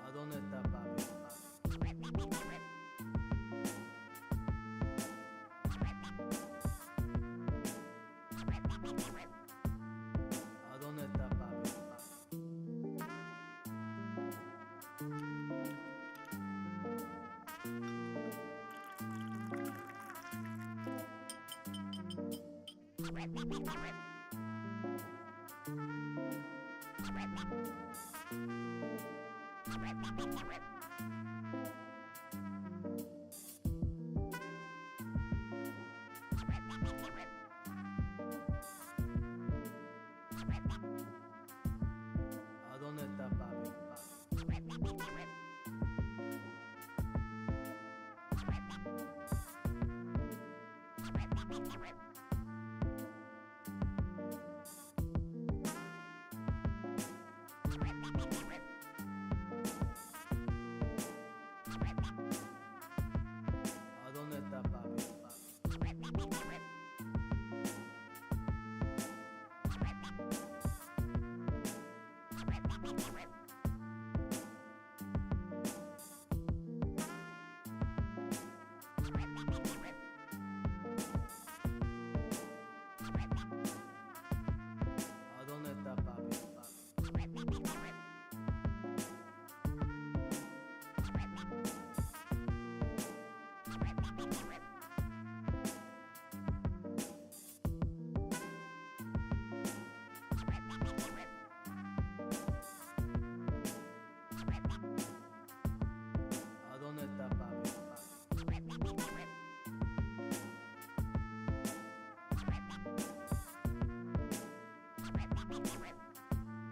¿A dónde está papi? ¿A dónde está papi? ¿A dónde está papi? ¿A dónde está papi? ¿A dónde está papi? ¿A dónde está papi?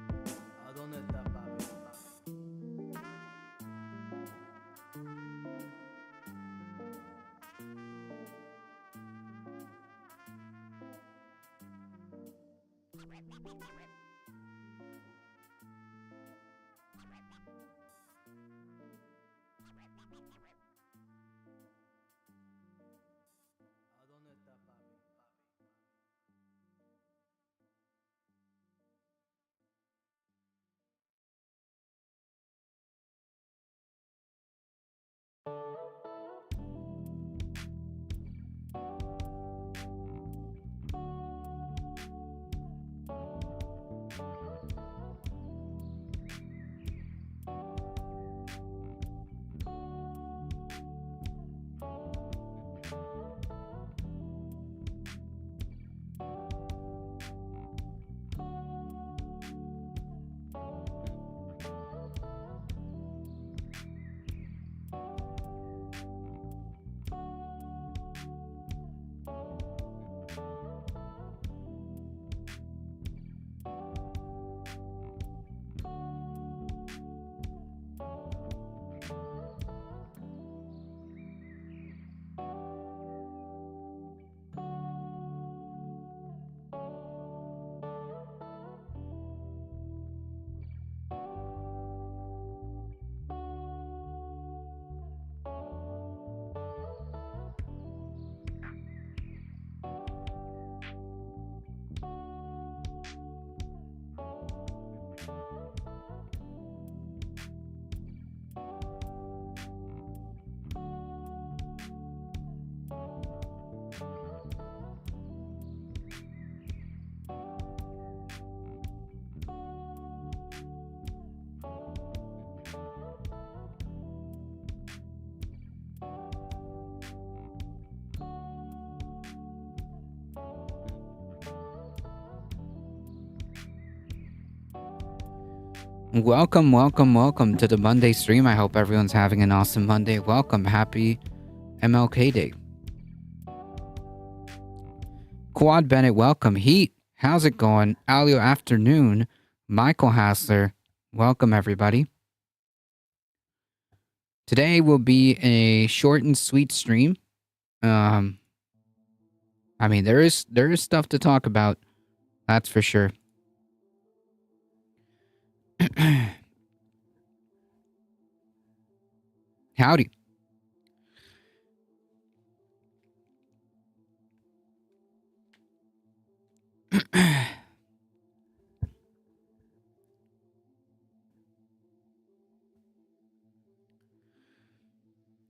¿A dónde está papi? ¿A dónde está papi? Welcome, welcome, welcome to the Monday stream. I hope everyone's having an awesome Monday. Welcome. Happy MLK Day. Quad Bennett, welcome. Heat, how's it going? Alio Afternoon. Michael Hassler, welcome everybody. Today will be a short and sweet stream. I mean, there is stuff to talk about. That's for sure. Howdy.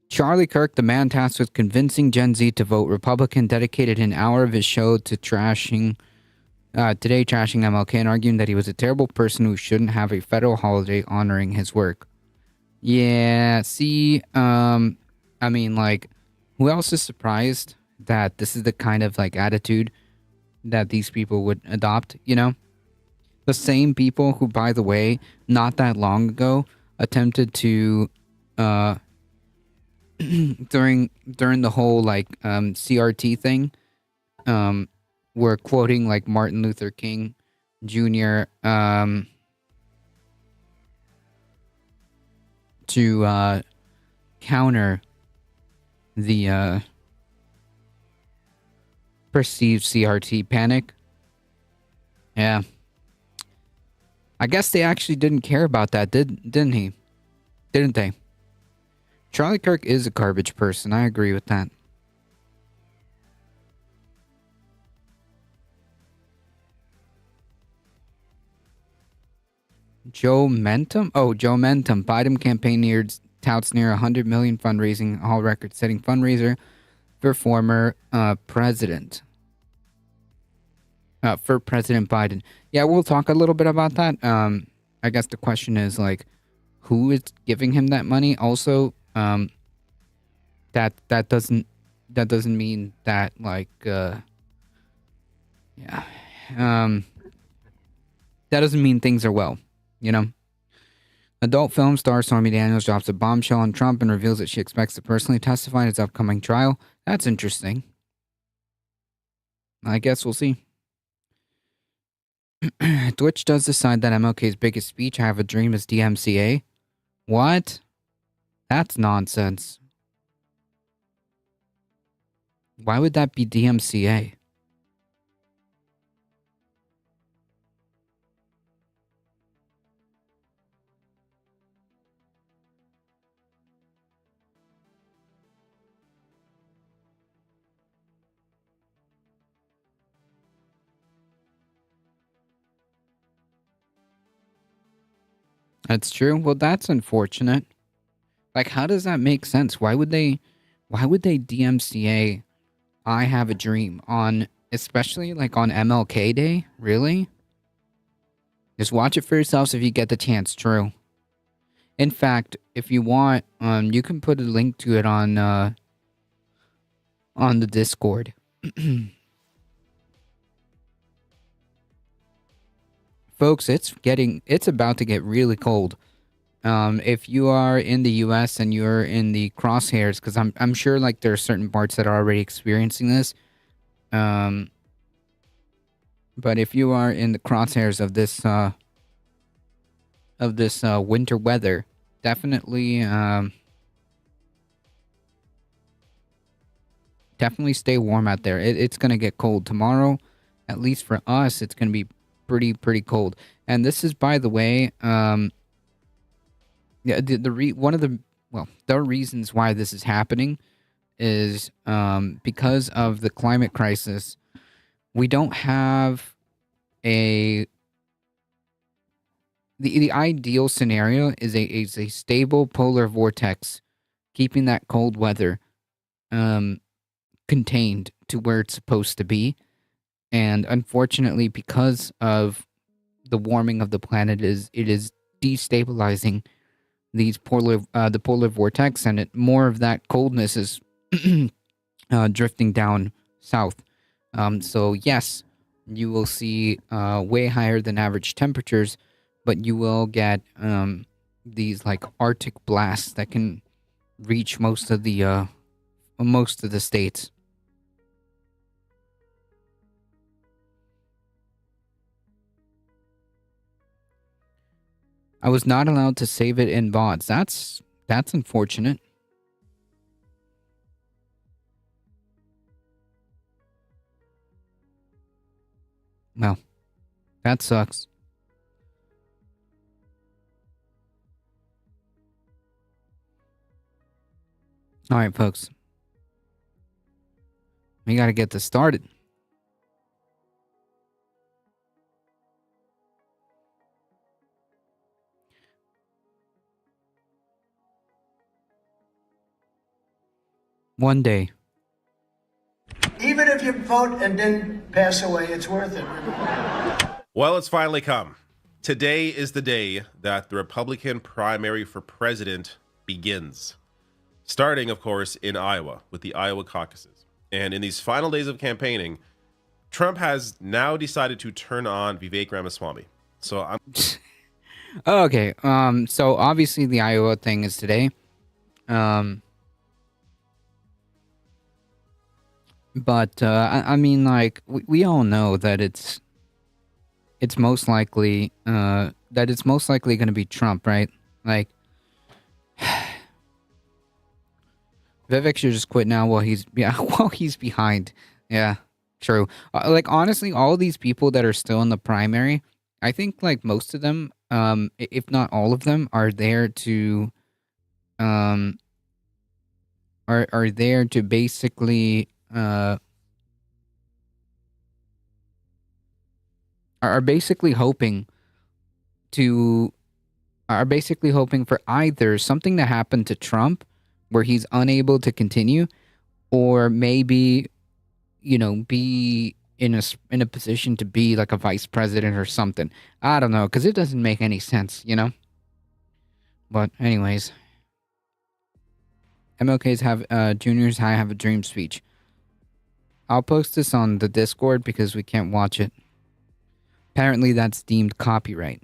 Charlie Kirk, the man tasked with convincing Gen Z to vote Republican, dedicated an hour of his show to trashing MLK and arguing that he was a terrible person who shouldn't have a federal holiday honoring his work. Yeah, see, I mean, like, who else is surprised that this is the kind of like attitude that these people would adopt? You know, the same people who, by the way, not that long ago attempted to, uh, during the whole like CRT thing, um, were quoting like Martin Luther King Jr. To counter the perceived CRT panic. Yeah. I guess they actually didn't care about that, didn't he? Didn't they? Charlie Kirk is a garbage person. I agree with that. Joe Mentum? Oh, Joe Mentum. Biden campaign touts near 100 million fundraising, all record-setting fundraiser for former president. For President Biden. Yeah, we'll talk a little bit about that. I guess the question is like, who is giving him that money? Also, that doesn't mean that like yeah, that doesn't mean things are well. You know. Adult film star Stormy Daniels drops a bombshell on Trump and reveals that she expects to personally testify in his upcoming trial. That's interesting. I guess we'll see. Twitch does decide that MLK's biggest speech, I Have a Dream, is DMCA. What? That's nonsense. Why would that be DMCA? That's true. Well, that's unfortunate. Like, how does that make sense? Why would they DMCA I Have a Dream on, especially like on MLK Day? Really? Just watch it for yourselves if you get the chance. True. In fact, if you want, you can put a link to it on the Discord. Folks, it's about to get really cold. If you are in the U.S. and you're in the crosshairs, because I'm sure like there are certain parts that are already experiencing this. But if you are in the crosshairs of this winter weather, definitely definitely stay warm out there. It's gonna get cold tomorrow. At least for us, it's gonna be pretty cold. And this is, by the way, yeah, one of the reasons why this is happening is because of the climate crisis. We don't have the ideal scenario is a stable polar vortex, keeping that cold weather contained to where it's supposed to be. And unfortunately, because of the warming of the planet, it is destabilizing the polar vortex, and more of that coldness is drifting down south. So yes, you will see way higher than average temperatures, but you will get these like Arctic blasts that can reach most of the states. I was not allowed to save it in bots. That's unfortunate. Well, that sucks. All right, folks. We got to get this started. One day. Even if you vote and didn't pass away, it's worth it. Well, it's finally come. Today is the day that the Republican primary for president begins. Starting, of course, in Iowa with the Iowa caucuses. And in these final days of campaigning, Trump has now decided to turn on Vivek Ramaswamy. So I'm Okay. So obviously the Iowa thing is today. But I mean, like we all know that it's most likely going to be Trump, right? Like Vivek should just quit now while he's while he's behind. Yeah, true. Like honestly, all of these people that are still in the primary, I think like most of them, if not all of them, are there to are there to basically are basically hoping to are basically hoping for either something to happen to Trump where he's unable to continue, or maybe be in a position to be like a vice president or something. I don't know, because it doesn't make any sense, But anyways, MLK's Junior's I Have a Dream speech. I'll post this on the Discord because we can't watch it. Apparently that's deemed copyright.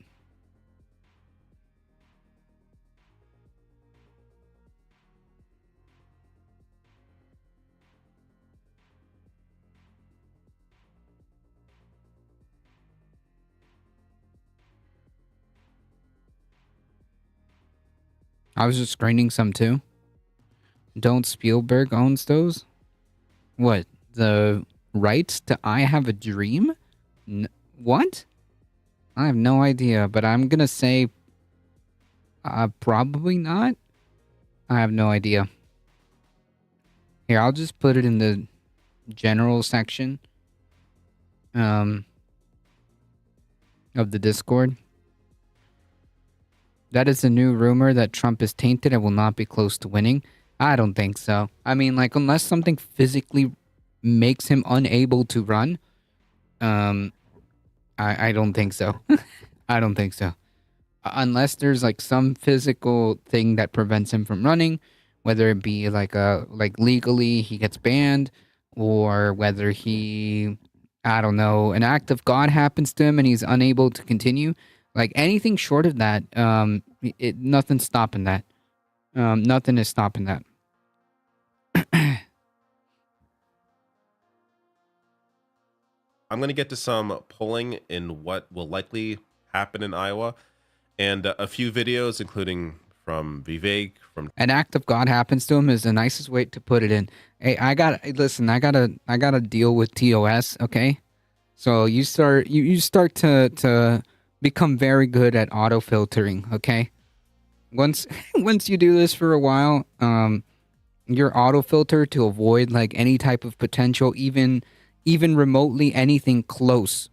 I was just screening some too. Don't Spielberg owns those? What? The rights to I Have a Dream? What? I have no idea, but I'm gonna say probably not. I have no idea. Here, I'll just put it in the general section of the Discord. That is a new rumor that Trump is tainted and will not be close to winning. I don't think so. I mean, like, unless something physically makes him unable to run, I don't think so. I don't think so. Unless there's like some physical thing that prevents him from running, whether it be like legally he gets banned, or whether he, I don't know, an act of God happens to him and he's unable to continue. Like anything short of that, nothing's stopping that. Nothing is stopping that. I'm going to get to some polling in what will likely happen in Iowa, and a few videos, including from Vivek, from an act of God happens to him is the nicest way to put it in. Hey, I gotta deal with TOS, okay? So you start to become very good at auto filtering, okay? Once you do this for a while, your auto filter to avoid like any type of potential, even remotely anything close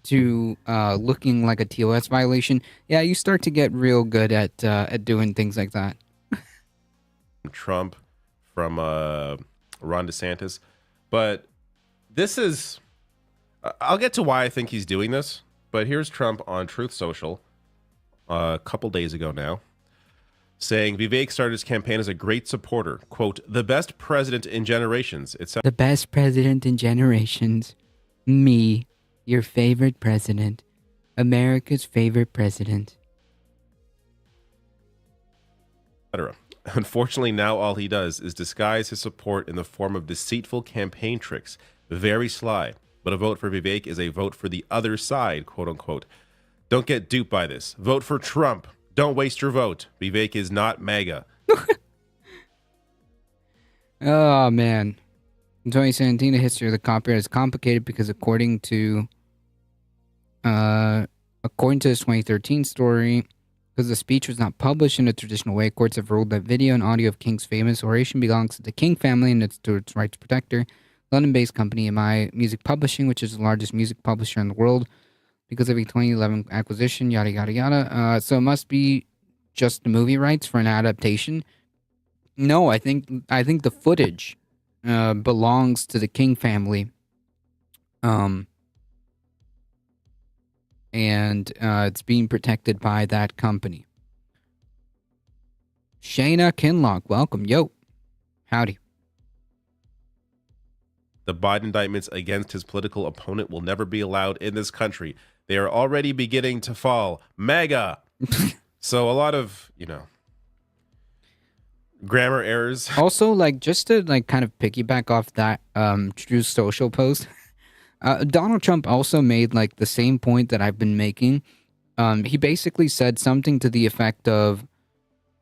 to looking like a TOS violation, yeah, you start to get real good at doing things like that. Trump, from Ron DeSantis, but this is, I'll get to why I think he's doing this, but here's Trump on Truth Social a couple days ago now, saying Vivek started his campaign as a great supporter. Quote, the best president in generations. It's the best president in generations. Me, your favorite president. America's favorite president. etc. Unfortunately, now all he does is disguise his support in the form of deceitful campaign tricks. Very sly. But a vote for Vivek is a vote for the other side, quote unquote. Don't get duped by this. Vote for Trump. Don't waste your vote. Vivek is not MAGA. Oh, man. In 2017, the history of the copyright is complicated because according to this 2013 story, because the speech was not published in a traditional way, courts have ruled that video and audio of King's famous oration belongs to the King family and it's to its rights protector, London-based company MI Music Publishing, which is the largest music publisher in the world, because of a 2011 acquisition, yada, yada, yada. So it must be just the movie rights for an adaptation. No, I think the footage belongs to the King family. Um, and it's being protected by that company. Shayna Kinlock, welcome. Yo. Howdy. The Biden indictments against his political opponent will never be allowed in this country. They are already beginning to fall. MAGA. So a lot of, grammar errors. Also, like, just to like kind of piggyback off that True Social post, Donald Trump also made like the same point that I've been making. He basically said something to the effect of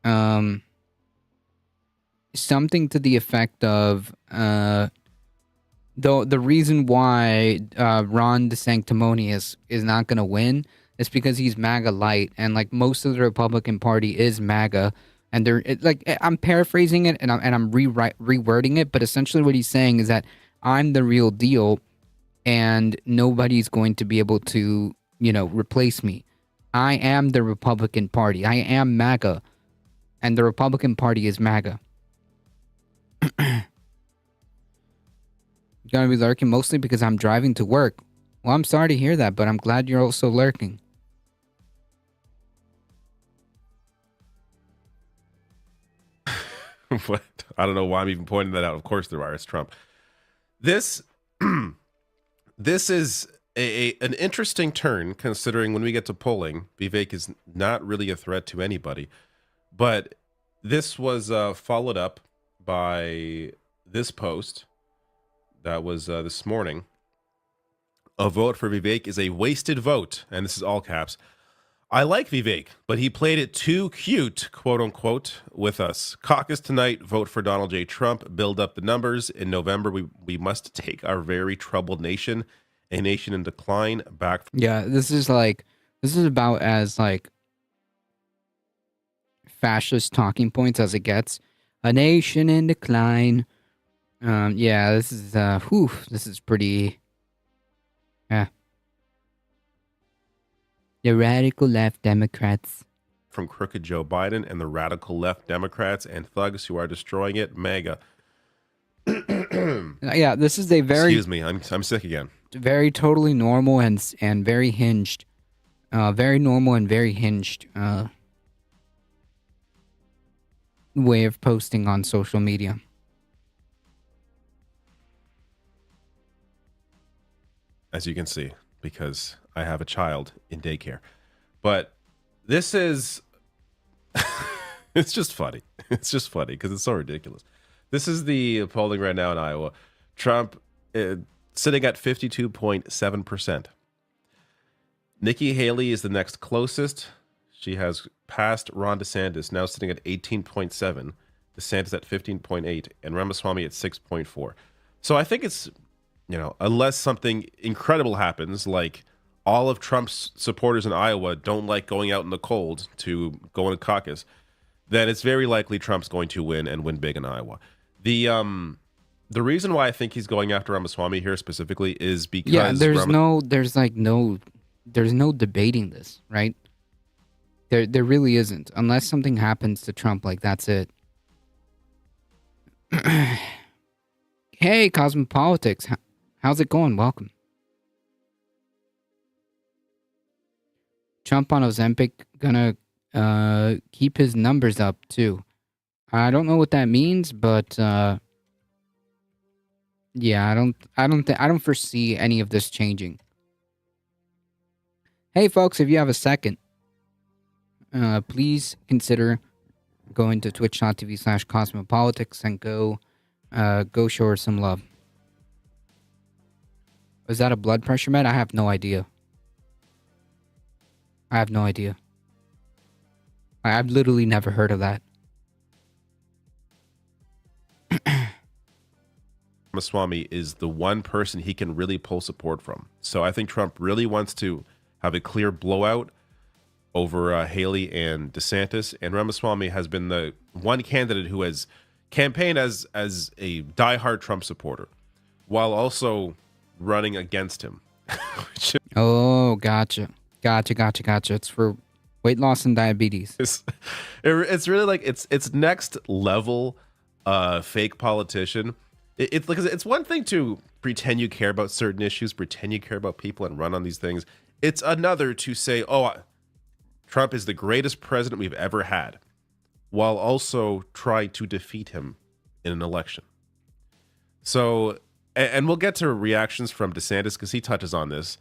the reason why Ron DeSanctimonious is not going to win is because he's MAGA light, and like most of the Republican Party is MAGA, and I'm paraphrasing it and I'm rewording it, but essentially what he's saying is that I'm the real deal, and nobody's going to be able to replace me. I am the Republican Party. I am MAGA, and the Republican Party is MAGA. Gonna be lurking mostly because I'm driving to work. Well, I'm sorry to hear that, but I'm glad you're also lurking. What? I don't know why I'm even pointing that out. Of course there are. It's Trump. This this is an interesting turn, considering when we get to polling, Vivek is not really a threat to anybody. But this was followed up by this post that was this morning. A vote for Vivek is a wasted vote. And this is all caps. I like Vivek, but he played it too cute, quote unquote, with us. Caucus tonight, vote for Donald J. Trump, build up the numbers. In November, we must take our very troubled nation, a nation in decline, back. Yeah, this is about as like fascist talking points as it gets. A nation in decline. Yeah, this is pretty. Yeah. The radical left Democrats. From crooked Joe Biden and the radical left Democrats and thugs who are destroying it, MAGA. Yeah, this is a very. Excuse me, I'm sick again. Very totally normal and very hinged. Very normal and very hinged way of posting on social media. As you can see, because I have a child in daycare. But this is, it's just funny. It's just funny because it's so ridiculous. This is the polling right now in Iowa. Trump sitting at 52.7%. Nikki Haley is the next closest. She has passed Ron DeSantis, now sitting at 18.7. DeSantis at 15.8, and Ramaswamy at 6.4. So I think it's, unless something incredible happens, like all of Trump's supporters in Iowa don't like going out in the cold to go in a caucus, then it's very likely Trump's going to win and win big in Iowa. The reason why I think he's going after Ramaswamy here specifically is because there's no debating this, right? There really isn't, unless something happens to Trump. Like, that's it. Hey, Cosmopolitics, how's it going? Welcome. Trump on Ozempic gonna keep his numbers up too. I don't know what that means, but yeah, I don't foresee any of this changing. Hey, folks, if you have a second, please consider going to twitch.tv/cosmopolitics and go show her some love. Was that a blood pressure med? I have no idea. I've literally never heard of that. Ramaswamy is the one person he can really pull support from. So I think Trump really wants to have a clear blowout over Haley and DeSantis, and Ramaswamy has been the one candidate who has campaigned as a diehard Trump supporter, while also running against him. Oh, gotcha. It's for Weight loss and diabetes. It's really like it's next level fake politician. It's like it's one thing to pretend you care about certain issues, pretend you care about people and run on these things. It's another to say, oh, Trump is the greatest president we've ever had, while also trying to defeat him in an election. So, and we'll get to reactions from DeSantis because he touches on this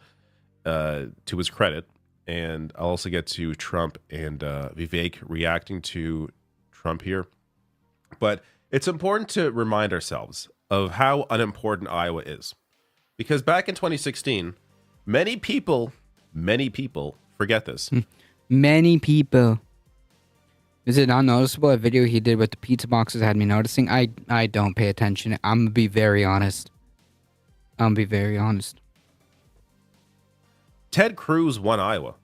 to his credit. And I'll also get to Trump and Vivek reacting to Trump here. But it's important to remind ourselves of how unimportant Iowa is. Because back in 2016, many people forget this. Many people. Is it unnoticeable? A video he did with the pizza boxes had me noticing. I don't pay attention. I'm going to be very honest. Ted Cruz won Iowa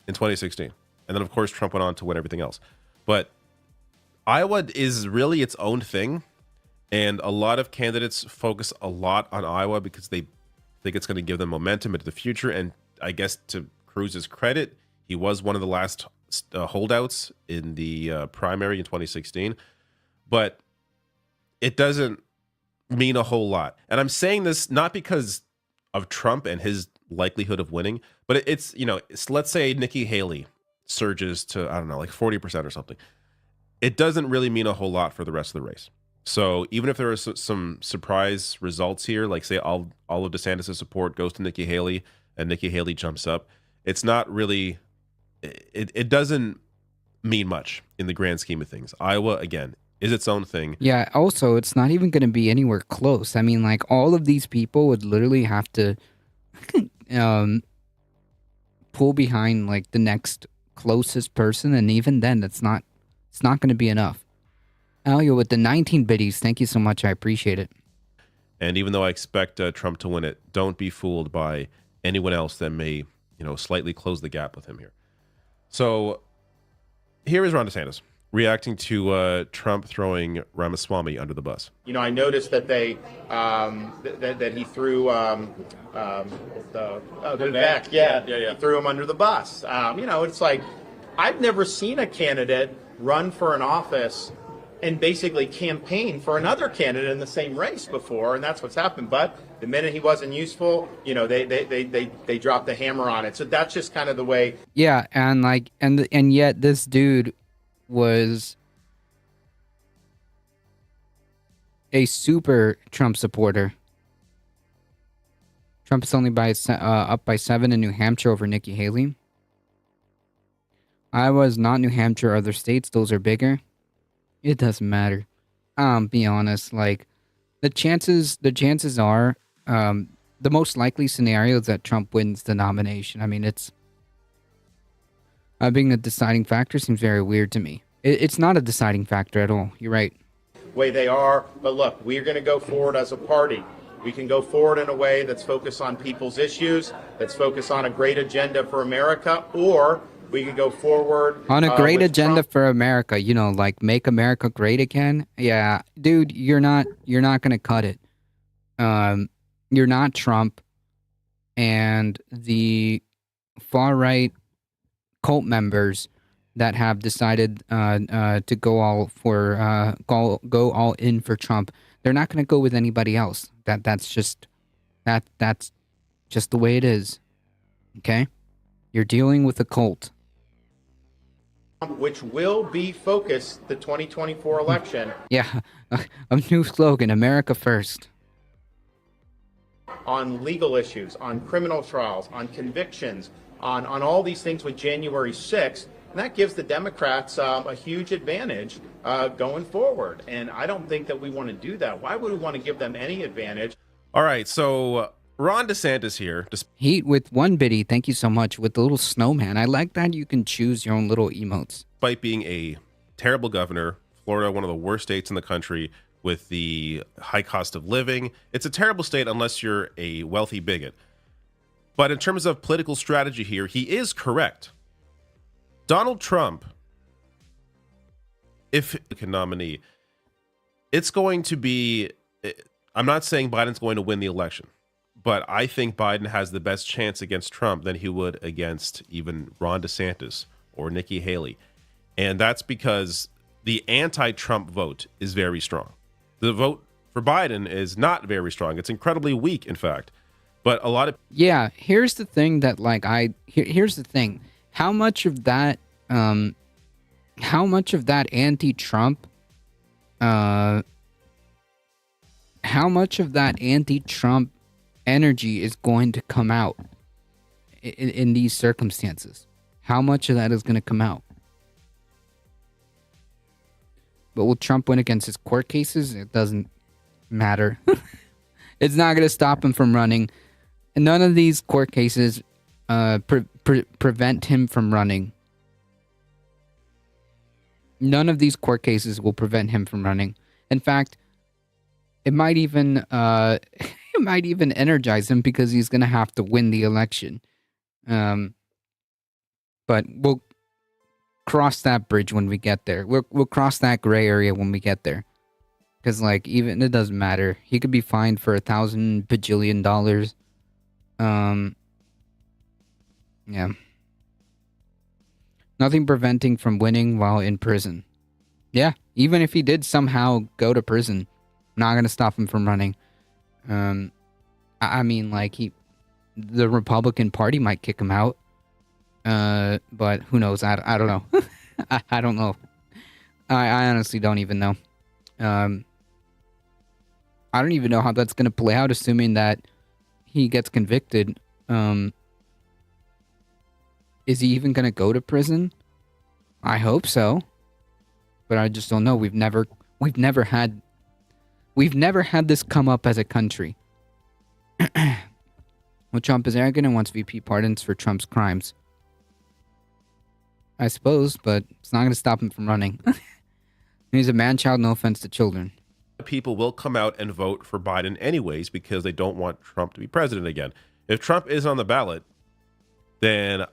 in 2016. And then, of course, Trump went on to win everything else. But Iowa is really its own thing. And a lot of candidates focus a lot on Iowa because they think it's going to give them momentum into the future. And I guess to Cruz's credit, he was one of the last holdouts in the primary in 2016. But it doesn't mean a whole lot. And I'm saying this not because of Trump and his likelihood of winning, but it's, you know, let's say Nikki Haley surges to, I don't know, like 40% or something. It doesn't really mean a whole lot for the rest of the race. So even if there are some surprise results here, like say all of DeSantis' support goes to Nikki Haley and Nikki Haley jumps up, it's not really, it doesn't mean much in the grand scheme of things. Iowa, again, is its own thing. Yeah, also, it's not even going to be anywhere close. I mean, like, all of these people would literally have to pull behind, like, the next closest person, and even then, it's not going to be enough. Elio with the 19 biddies, thank you so much. I appreciate it. And even though I expect Trump to win it, don't be fooled by anyone else that may, you know, slightly close the gap with him here. So here is Ron DeSantis reacting to Trump throwing Ramaswamy under the bus. You know, I noticed that they that he threw Vivek. Yeah. He threw him under the bus. You know, it's like I've never seen a candidate run for an office and basically campaign for another candidate in the same race before, and that's what's happened. But the minute he wasn't useful, you know, they dropped the hammer on it. So that's just kind of the way. Yeah, and like and yet this dude was a super Trump supporter. Trump is only up by 7 in New Hampshire over Nikki Haley. Iowa is not New Hampshire or other states. Those are bigger. It doesn't matter. Be honest. Like the chances are, the most likely scenario is that Trump wins the nomination. I mean, it's being a deciding factor seems very weird to me. It's not a deciding factor at all. You're right. Way they are, but look, we're going to go forward as a party. We can go forward in a way that's focused on people's issues, that's focused on a great agenda for America, or we can go forward on a great agenda Trump. For America. You know, like make America great again. Yeah, dude, you're not gonna cut it. You're not Trump, and the far right cult members that have decided to go all in for Trump. They're not going to go with anybody else. That's just the way it is. Okay, you're dealing with a cult, which will be focused the 2024 election. Yeah, a new slogan: America first. On legal issues, on criminal trials, on convictions, on all these things with January 6th. And that gives the Democrats a huge advantage going forward. And I don't think that we want to do that. Why would we want to give them any advantage? All right, so Ron DeSantis here. Heat with 1 biddy, thank you so much, with the little snowman. I like that you can choose your own little emotes. Despite being a terrible governor, Florida, one of the worst states in the country with the high cost of living. It's a terrible state unless you're a wealthy bigot. But in terms of political strategy here, he is correct. Donald Trump, if he can nominee, it's going to be, I'm not saying Biden's going to win the election, but I think Biden has the best chance against Trump than he would against even Ron DeSantis or Nikki Haley. And that's because the anti-Trump vote is very strong. The vote for Biden is not very strong. It's incredibly weak, in fact. But a lot of Yeah, here's the thing that like here's the thing. How much of that anti-Trump energy is going to come out in these circumstances? How much of that is going to come out? But will Trump win against his court cases? It doesn't matter. It's not going to stop him from running. And none of these court cases prevent him from running. None of these court cases will prevent him from running. In fact, it might even energize him because he's going to have to win the election. But we'll cross that bridge when we get there. We'll cross that gray area when we get there. Because, like, even it doesn't matter. He could be fined for $1,000 bajillion. Yeah. Nothing preventing from winning while in prison. Yeah, even if he did somehow go to prison, not gonna stop him from running. I mean, like, the Republican Party might kick him out. But who knows? I don't know. I don't know. I honestly don't even know. I don't even know how that's gonna play out, assuming that he gets convicted. Is he even gonna go to prison? I hope so, but I just don't know. We've never had this come up as a country. Well, Trump is arrogant and wants VP pardons for Trump's crimes. I suppose, but it's not going to stop him from running. He's a man-child, no offense to children. people will come out and vote for Biden anyways because they don't want Trump to be president again. If Trump is on the ballot, then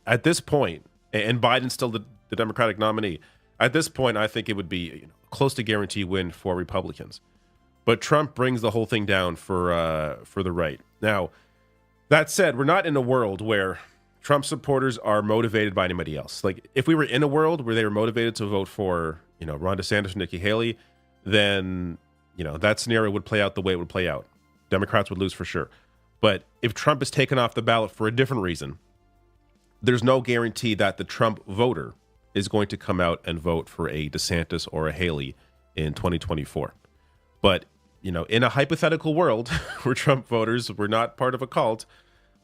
at this point, and Biden's still the Democratic nominee, at this point, I think it would be close to guarantee win for Republicans. But Trump brings the whole thing down for the right. Now, that said, we're not in a world where Trump supporters are motivated by anybody else. Like, if we were in a world where they were motivated to vote for, Ron DeSantis or Nikki Haley, then, that scenario would play out the way it would play out. Democrats would lose for sure. But if Trump is taken off the ballot for a different reason, there's no guarantee that the Trump voter is going to come out and vote for a DeSantis or a Haley in 2024. But, in a hypothetical world where Trump voters were not part of a cult,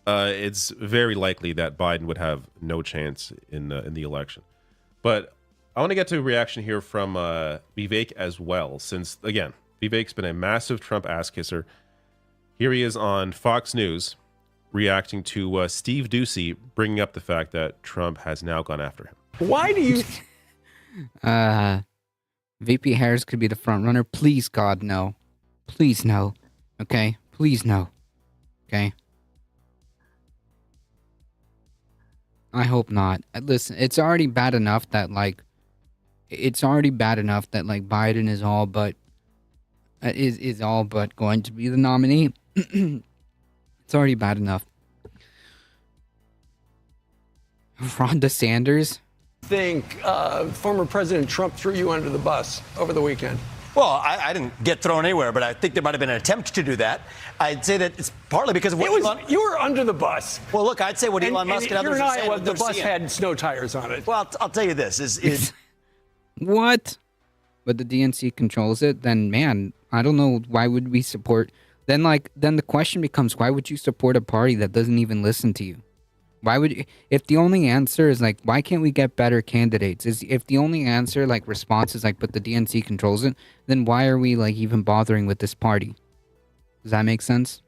it's very likely that Biden would have no chance in the election. But I want to get to a reaction here from Vivek as well, since, again, Vivek's been a massive Trump ass-kisser. Here he is on Fox News reacting to Steve Doocy bringing up the fact that Trump has now gone after him. Why do you... VP Harris could be the front runner. Please, God, no. Please, no. Okay? Please, no. Okay? I hope not. Listen, it's already bad enough that, Biden is all but is all but going to be the nominee. It's already bad enough. Ron DeSantis? think former President Trump threw you under the bus over the weekend? Well, I didn't get thrown anywhere, but I think there might have been an attempt to do that. I'd say that it's partly because of what you were under the bus. Well, look, I'd say what Elon Musk and others are saying. The bus had snow tires on it. Well, I'll tell you this: is what? But the DNC controls it. Then, man, I don't know. Why would we support? Then the question becomes: why would you support a party that doesn't even listen to you? Why would, if the only answer is why can't we get better candidates? If the only answer response is but the DNC controls it, then why are we even bothering with this party? Does that make sense?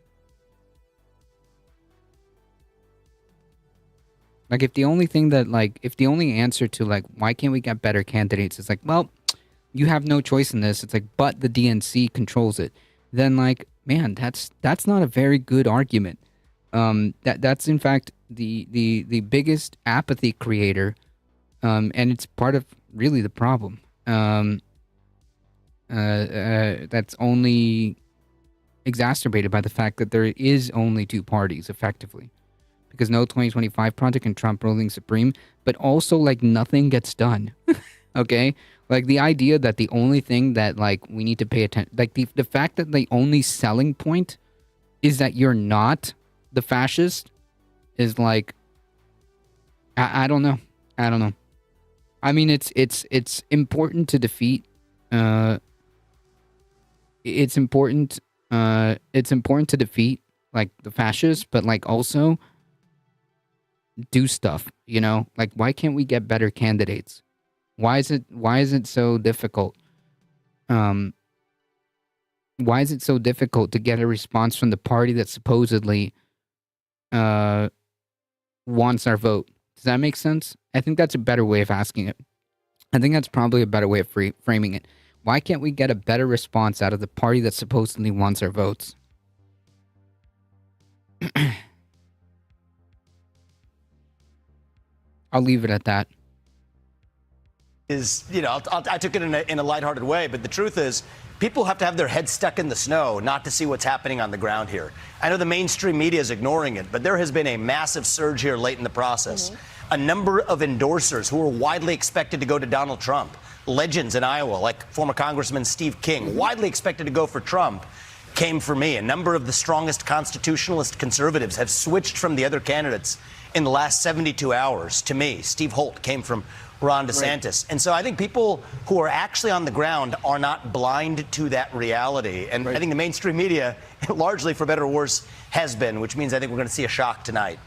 If the only thing that if the only answer to why can't we get better candidates is well, you have no choice in this. It's but the DNC controls it. Then man, that's not a very good argument. That's in fact the biggest apathy creator, and it's part of really the problem. That's only exacerbated by the fact that there is only two parties, effectively, because no 2025 project and Trump ruling supreme, but also like nothing gets done. Okay? Like the idea that the only thing that like we need to pay attention, like the fact that the only selling point is that you're not the fascist is like, I don't know. I don't know. I mean, it's important to defeat, it's important to defeat like the fascists, but like also do stuff, you know? Like why can't we get better candidates? Why is it so difficult? Why is it so difficult to get a response from the party that supposedly wants our vote? Does that make sense? I think that's a better way of asking it. I think that's probably a better way of framing it. Why can't we get a better response out of the party that supposedly wants our votes? I'll leave it at that. Is, you know, I took it in a lighthearted way, but the truth is people have to have their heads stuck in the snow not to see what's happening on the ground here. I know the mainstream media is ignoring it, but there has been a massive surge here late in the process. A number of endorsers who were widely expected to go to Donald Trump, legends in Iowa, like former Congressman Steve King, widely expected to go for Trump, came for me. A number of the strongest constitutionalist conservatives have switched from the other candidates in the last 72 hours to me. Steve Holt came from Ron DeSantis. Right. And so I think people who are actually on the ground are not blind to that reality. And I think the mainstream media, largely for better or worse, has been, which means I think we're going to see a shock tonight.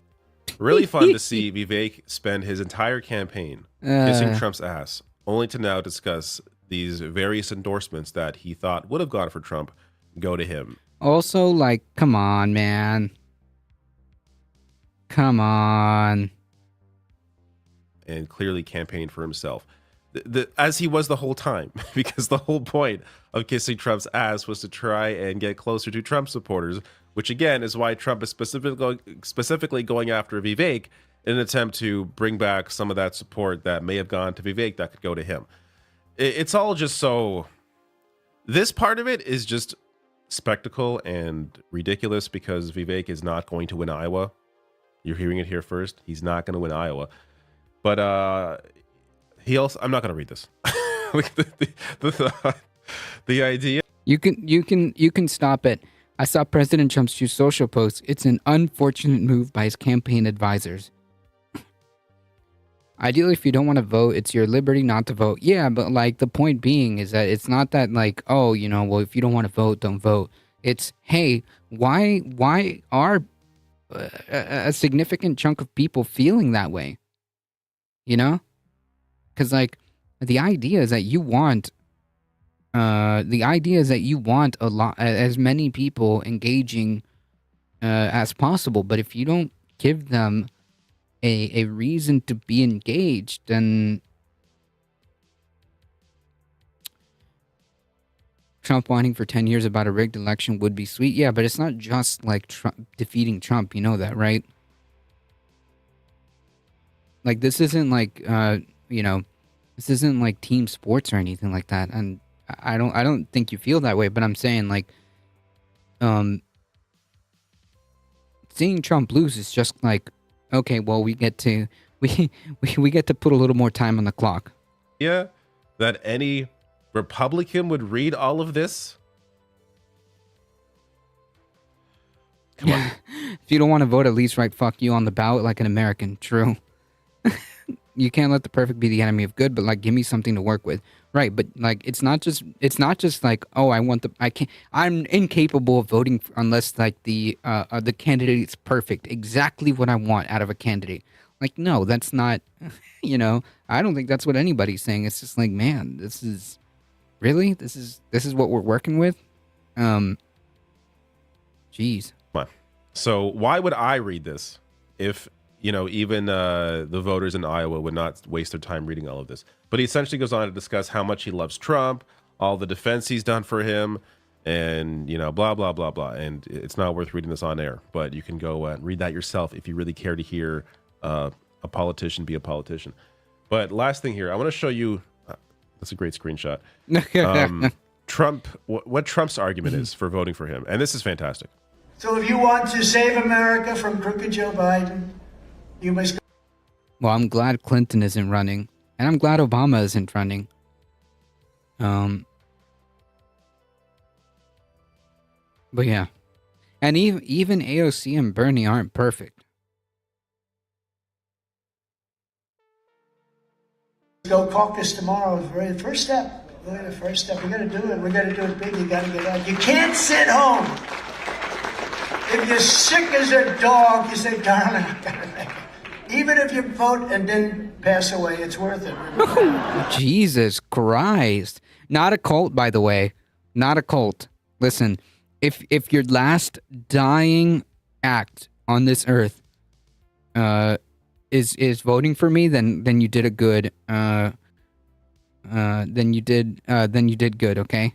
Really fun to see Vivek spend his entire campaign kissing Trump's ass, only to now discuss these various endorsements that he thought would have gone for Trump go to him. Also, like, come on, man. Come on. And clearly campaigned for himself, as he was the whole time, because the whole point of kissing Trump's ass was to try and get closer to Trump supporters, which again is why Trump is specifically going after Vivek in an attempt to bring back some of that support that may have gone to Vivek that could go to him. It's all just so... This part of it is just spectacle and ridiculous because Vivek is not going to win Iowa. You're hearing it here first. He's not going to win Iowa. But he also, I'm not going to read this. the idea. You can stop it. I saw President Trump's Truth Social post. It's an unfortunate move by his campaign advisors. Ideally, if you don't want to vote, it's your liberty not to vote. Yeah, but like the point being is that it's not that like, oh, you know, well, if you don't want to vote, don't vote. It's, hey, why are a significant chunk of people feeling that way? You know? Because, like, the idea is that you want a lot, as many people engaging as possible. But if you don't give them a reason to be engaged, then Trump wanting for 10 years about a rigged election would be sweet. Yeah, but it's not just like Trump defeating Trump. You know that, right? Like, this isn't like, you know, this isn't like team sports or anything like that. And I don't think you feel that way, but I'm saying like, seeing Trump lose is just like, okay, well, we get to put a little more time on the clock. Yeah, that any Republican would read all of this. Come on. If you don't want to vote, at least write "fuck you" on the ballot like an American. True. You can't let the perfect be the enemy of good, but like, give me something to work with. Right, but like, it's not just like, oh, I'm incapable of voting unless like the candidate's perfect, exactly what I want out of a candidate. Like, no, that's not, you know, I don't think that's what anybody's saying. It's just like, man, this is what we're working with. Jeez. Come on. So why would I read this if, you know, even the voters in Iowa would not waste their time reading all of this? But he essentially goes on to discuss how much he loves Trump, all the defense he's done for him, and, you know, blah, blah, blah, blah. And it's not worth reading this on air, but you can go and read that yourself if you really care to hear a politician be a politician. But last thing here, I want to show you, that's a great screenshot, Trump, what Trump's argument is for voting for him. And this is fantastic. So if you want to save America from crooked Joe Biden, You must Well, I'm glad Clinton isn't running, and I'm glad Obama isn't running. But yeah, and even AOC and Bernie aren't perfect. go caucus tomorrow. The first step. Really the first step. We got to do it. We got to do it big. You got to get out. You can't sit home. If you're sick as a dog, you say, darling, I got to make it. Even if you vote and then pass away, it's worth it. Jesus Christ. Not a cult, by the way. Not a cult. Listen, if your last dying act on this earth is voting for me, then you did a good then you did good, okay?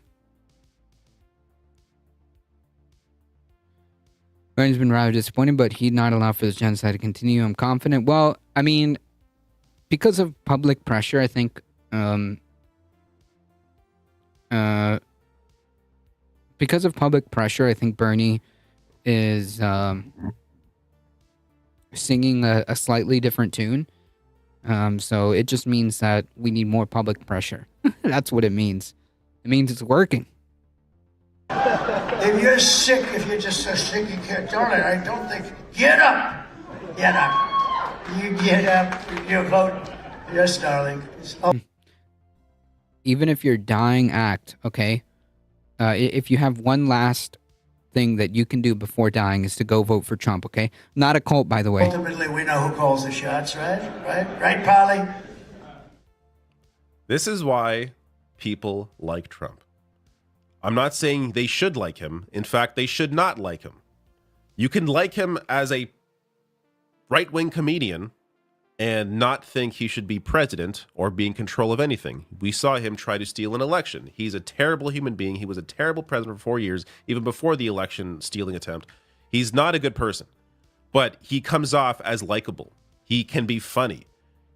Bernie's been rather disappointed, but he'd not allow for this genocide to continue. I'm confident. Well, I mean, because of public pressure, I think because of public pressure, I think Bernie is singing a slightly different tune. So it just means that we need more public pressure. That's what it means. It means it's working. If you're sick, if you're just so sick you can't, darling, I don't think. Get up! Get up! You get up, you vote. Yes, darling. Even if your dying act, okay? If you have one last thing that you can do before dying is to go vote for Trump, okay? Not a cult, by the way. Ultimately, we know who calls the shots, right? Right, Polly? This is why people like Trump. I'm not saying they should like him. In fact, they should not like him. You can like him as a right-wing comedian and not think he should be president or be in control of anything. We saw him try to steal an election. He's a terrible human being. He was a terrible president for 4 years, even before the election stealing attempt. He's not a good person, but he comes off as likable. He can be funny.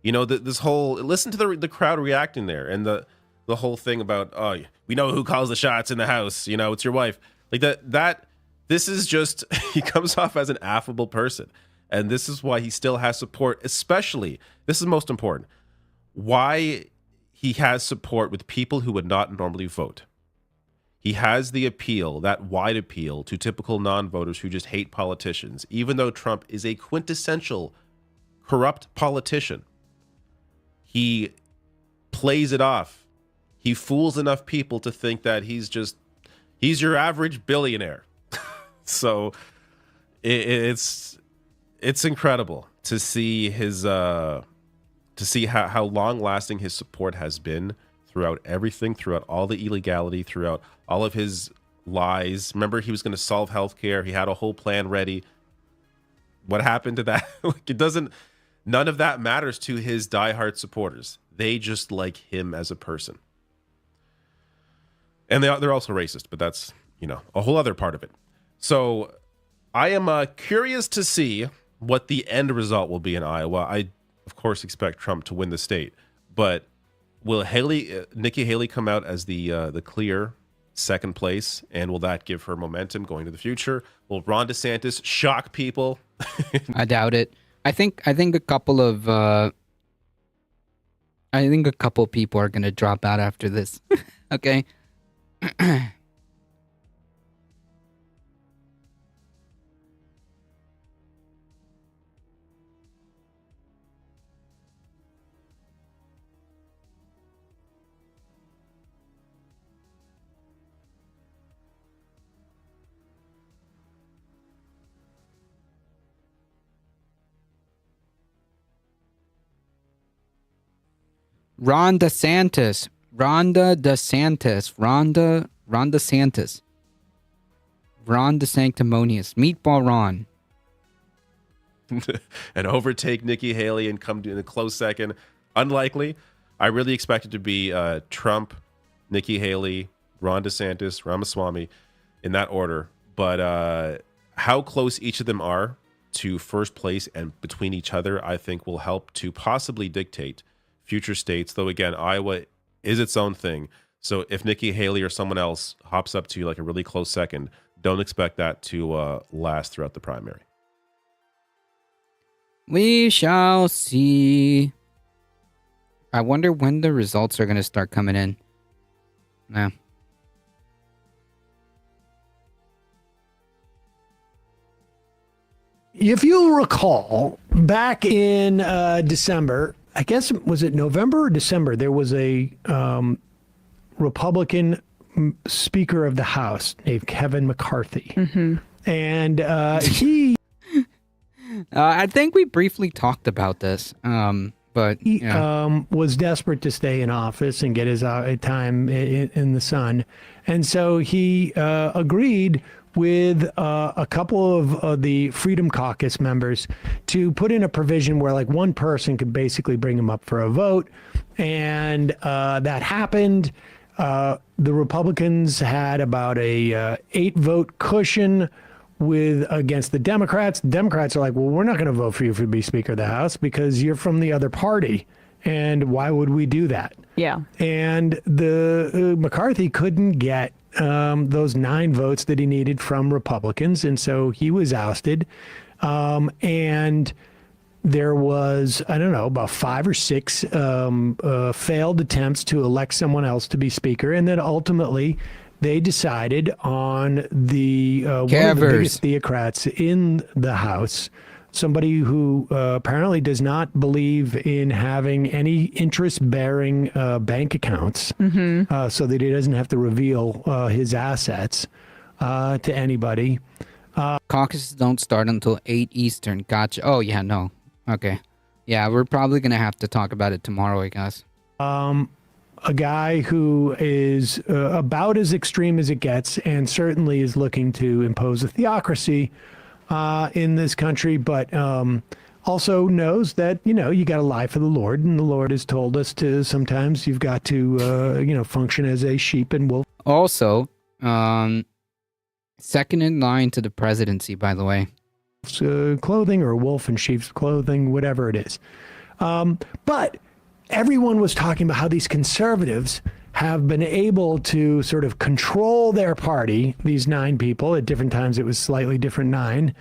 You know, this whole, listen to the crowd reacting there, and the whole thing about, oh, we know who calls the shots in the house. You know, it's your wife. Like this is just, he comes off as an affable person. And this is why he still has support, especially, this is most important, why he has support with people who would not normally vote. He has the appeal, that wide appeal to typical non-voters who just hate politicians, even though Trump is a quintessential corrupt politician. He plays it off. He fools enough people to think that he's your average billionaire. So it's incredible to see his how long lasting his support has been throughout everything, throughout all the illegality, throughout all of his lies. Remember, he was going to solve healthcare. He had a whole plan ready. What happened to that? None of that matters to his diehard supporters. They just like him as a person. And they're also racist, but that's, a whole other part of it. So I am curious to see what the end result will be in Iowa. I, of course, expect Trump to win the state, but will Nikki Haley come out as the clear second place, and will that give her momentum going to the future? Will Ron DeSantis shock people? I doubt it. I think a couple of people are gonna drop out after this. Okay. Ron DeSantis. Ron DeSantis. Ron DeSanctimonious. Meatball Ron. And overtake Nikki Haley and come in a close second. Unlikely. I really expect it to be Trump, Nikki Haley, Ron DeSantis, Ramaswamy, in that order. But how close each of them are to first place and between each other, I think will help to possibly dictate future states. Though, again, Iowa is its own thing. So if Nikki Haley or someone else hops up to you like a really close second, don't expect that to last throughout the primary. We shall see. I wonder when the results are going to start coming in. Yeah. If you'll recall, back in December, I guess, was it November or December, there was a Republican Speaker of the House named Kevin McCarthy. And he I think we briefly talked about this. But yeah. was desperate to stay in office and get his time in the sun. And so he agreed with a couple of the Freedom Caucus members to put in a provision where like one person could basically bring him up for a vote. And that happened. The Republicans had about a 8-vote cushion against the Democrats. The Democrats are like, well, we're not going to vote for you to be Speaker of the House because you're from the other party. And why would we do that? Yeah. And the McCarthy couldn't get those 9 votes that he needed from Republicans. And so he was ousted. And there was, I don't know, about 5 or 6 failed attempts to elect someone else to be Speaker. And then ultimately, they decided on the one of the biggest theocrats in the House, somebody who apparently does not believe in having any interest-bearing bank accounts, so that he doesn't have to reveal his assets to anybody. Caucuses don't start until 8 Eastern. Gotcha. Oh, yeah, no. Okay. Yeah, we're probably going to have to talk about it tomorrow, I guess. A guy who is about as extreme as it gets and certainly is looking to impose a theocracy in this country, but also knows that, you got to lie for the Lord, and the Lord has told us to sometimes you've got to, function as a sheep and wolf. Also, second in line to the presidency, by the way. Clothing or wolf in sheep's clothing, whatever it is. But everyone was talking about how these conservatives have been able to sort of control their party, these 9 people, at different times it was slightly different 9,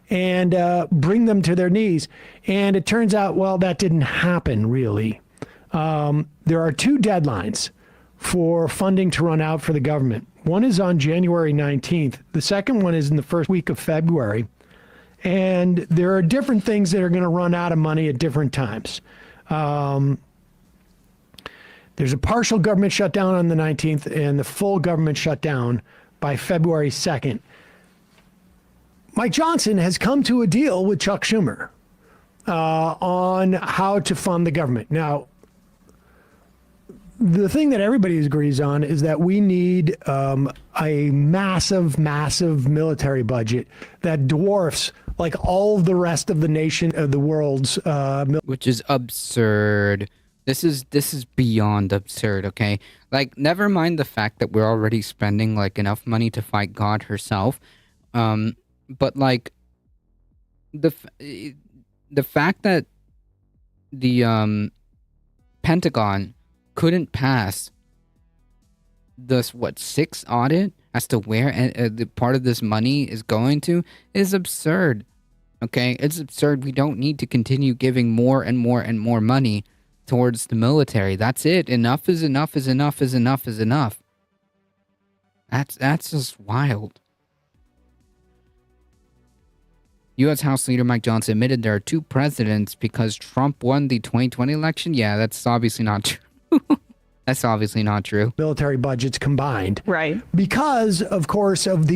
and bring them to their knees. And it turns out, well, that didn't happen, really. There are 2 deadlines for funding to run out for the government. One is on January 19th. The second one is in the first week of February. And there are different things that are going to run out of money at different times. There's a partial government shutdown on the 19th and the full government shutdown by February 2nd. Mike Johnson has come to a deal with Chuck Schumer on how to fund the government. Now, the thing that everybody agrees on is that we need a massive, massive military budget that dwarfs like all of the rest of the nation of the world's which is absurd. This is beyond absurd, okay? Like, never mind the fact that we're already spending like enough money to fight God herself, but like the fact that the Pentagon couldn't pass this 6 audit as to where the part of this money is going to is absurd. Okay, it's absurd. We don't need to continue giving more and more and more money towards the military. That's it. Enough is enough is enough is enough is enough. That's just wild. U.S. House Leader Mike Johnson admitted there are 2 presidents because Trump won the 2020 election. Yeah, that's obviously not true. That's obviously not true. Military budgets combined. Right. Because, of course, of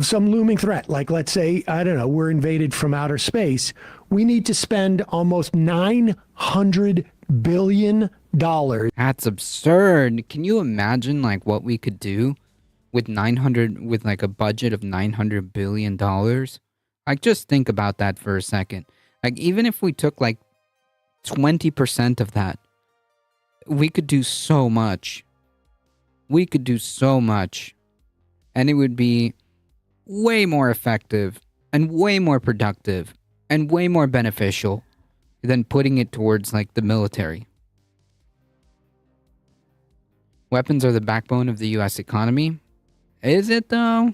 some looming threat. Like, let's say, I don't know, we're invaded from outer space. We need to spend almost $900 billion. That's absurd. Can you imagine like what we could do with like a budget of $900 billion? Like, just think about that for a second. Like, even if we took like 20% of that, we could do so much. We could do so much. And it would be way more effective and way more productive and way more beneficial than putting it towards like the military. Weapons are the backbone of the U.S. economy. Is it though?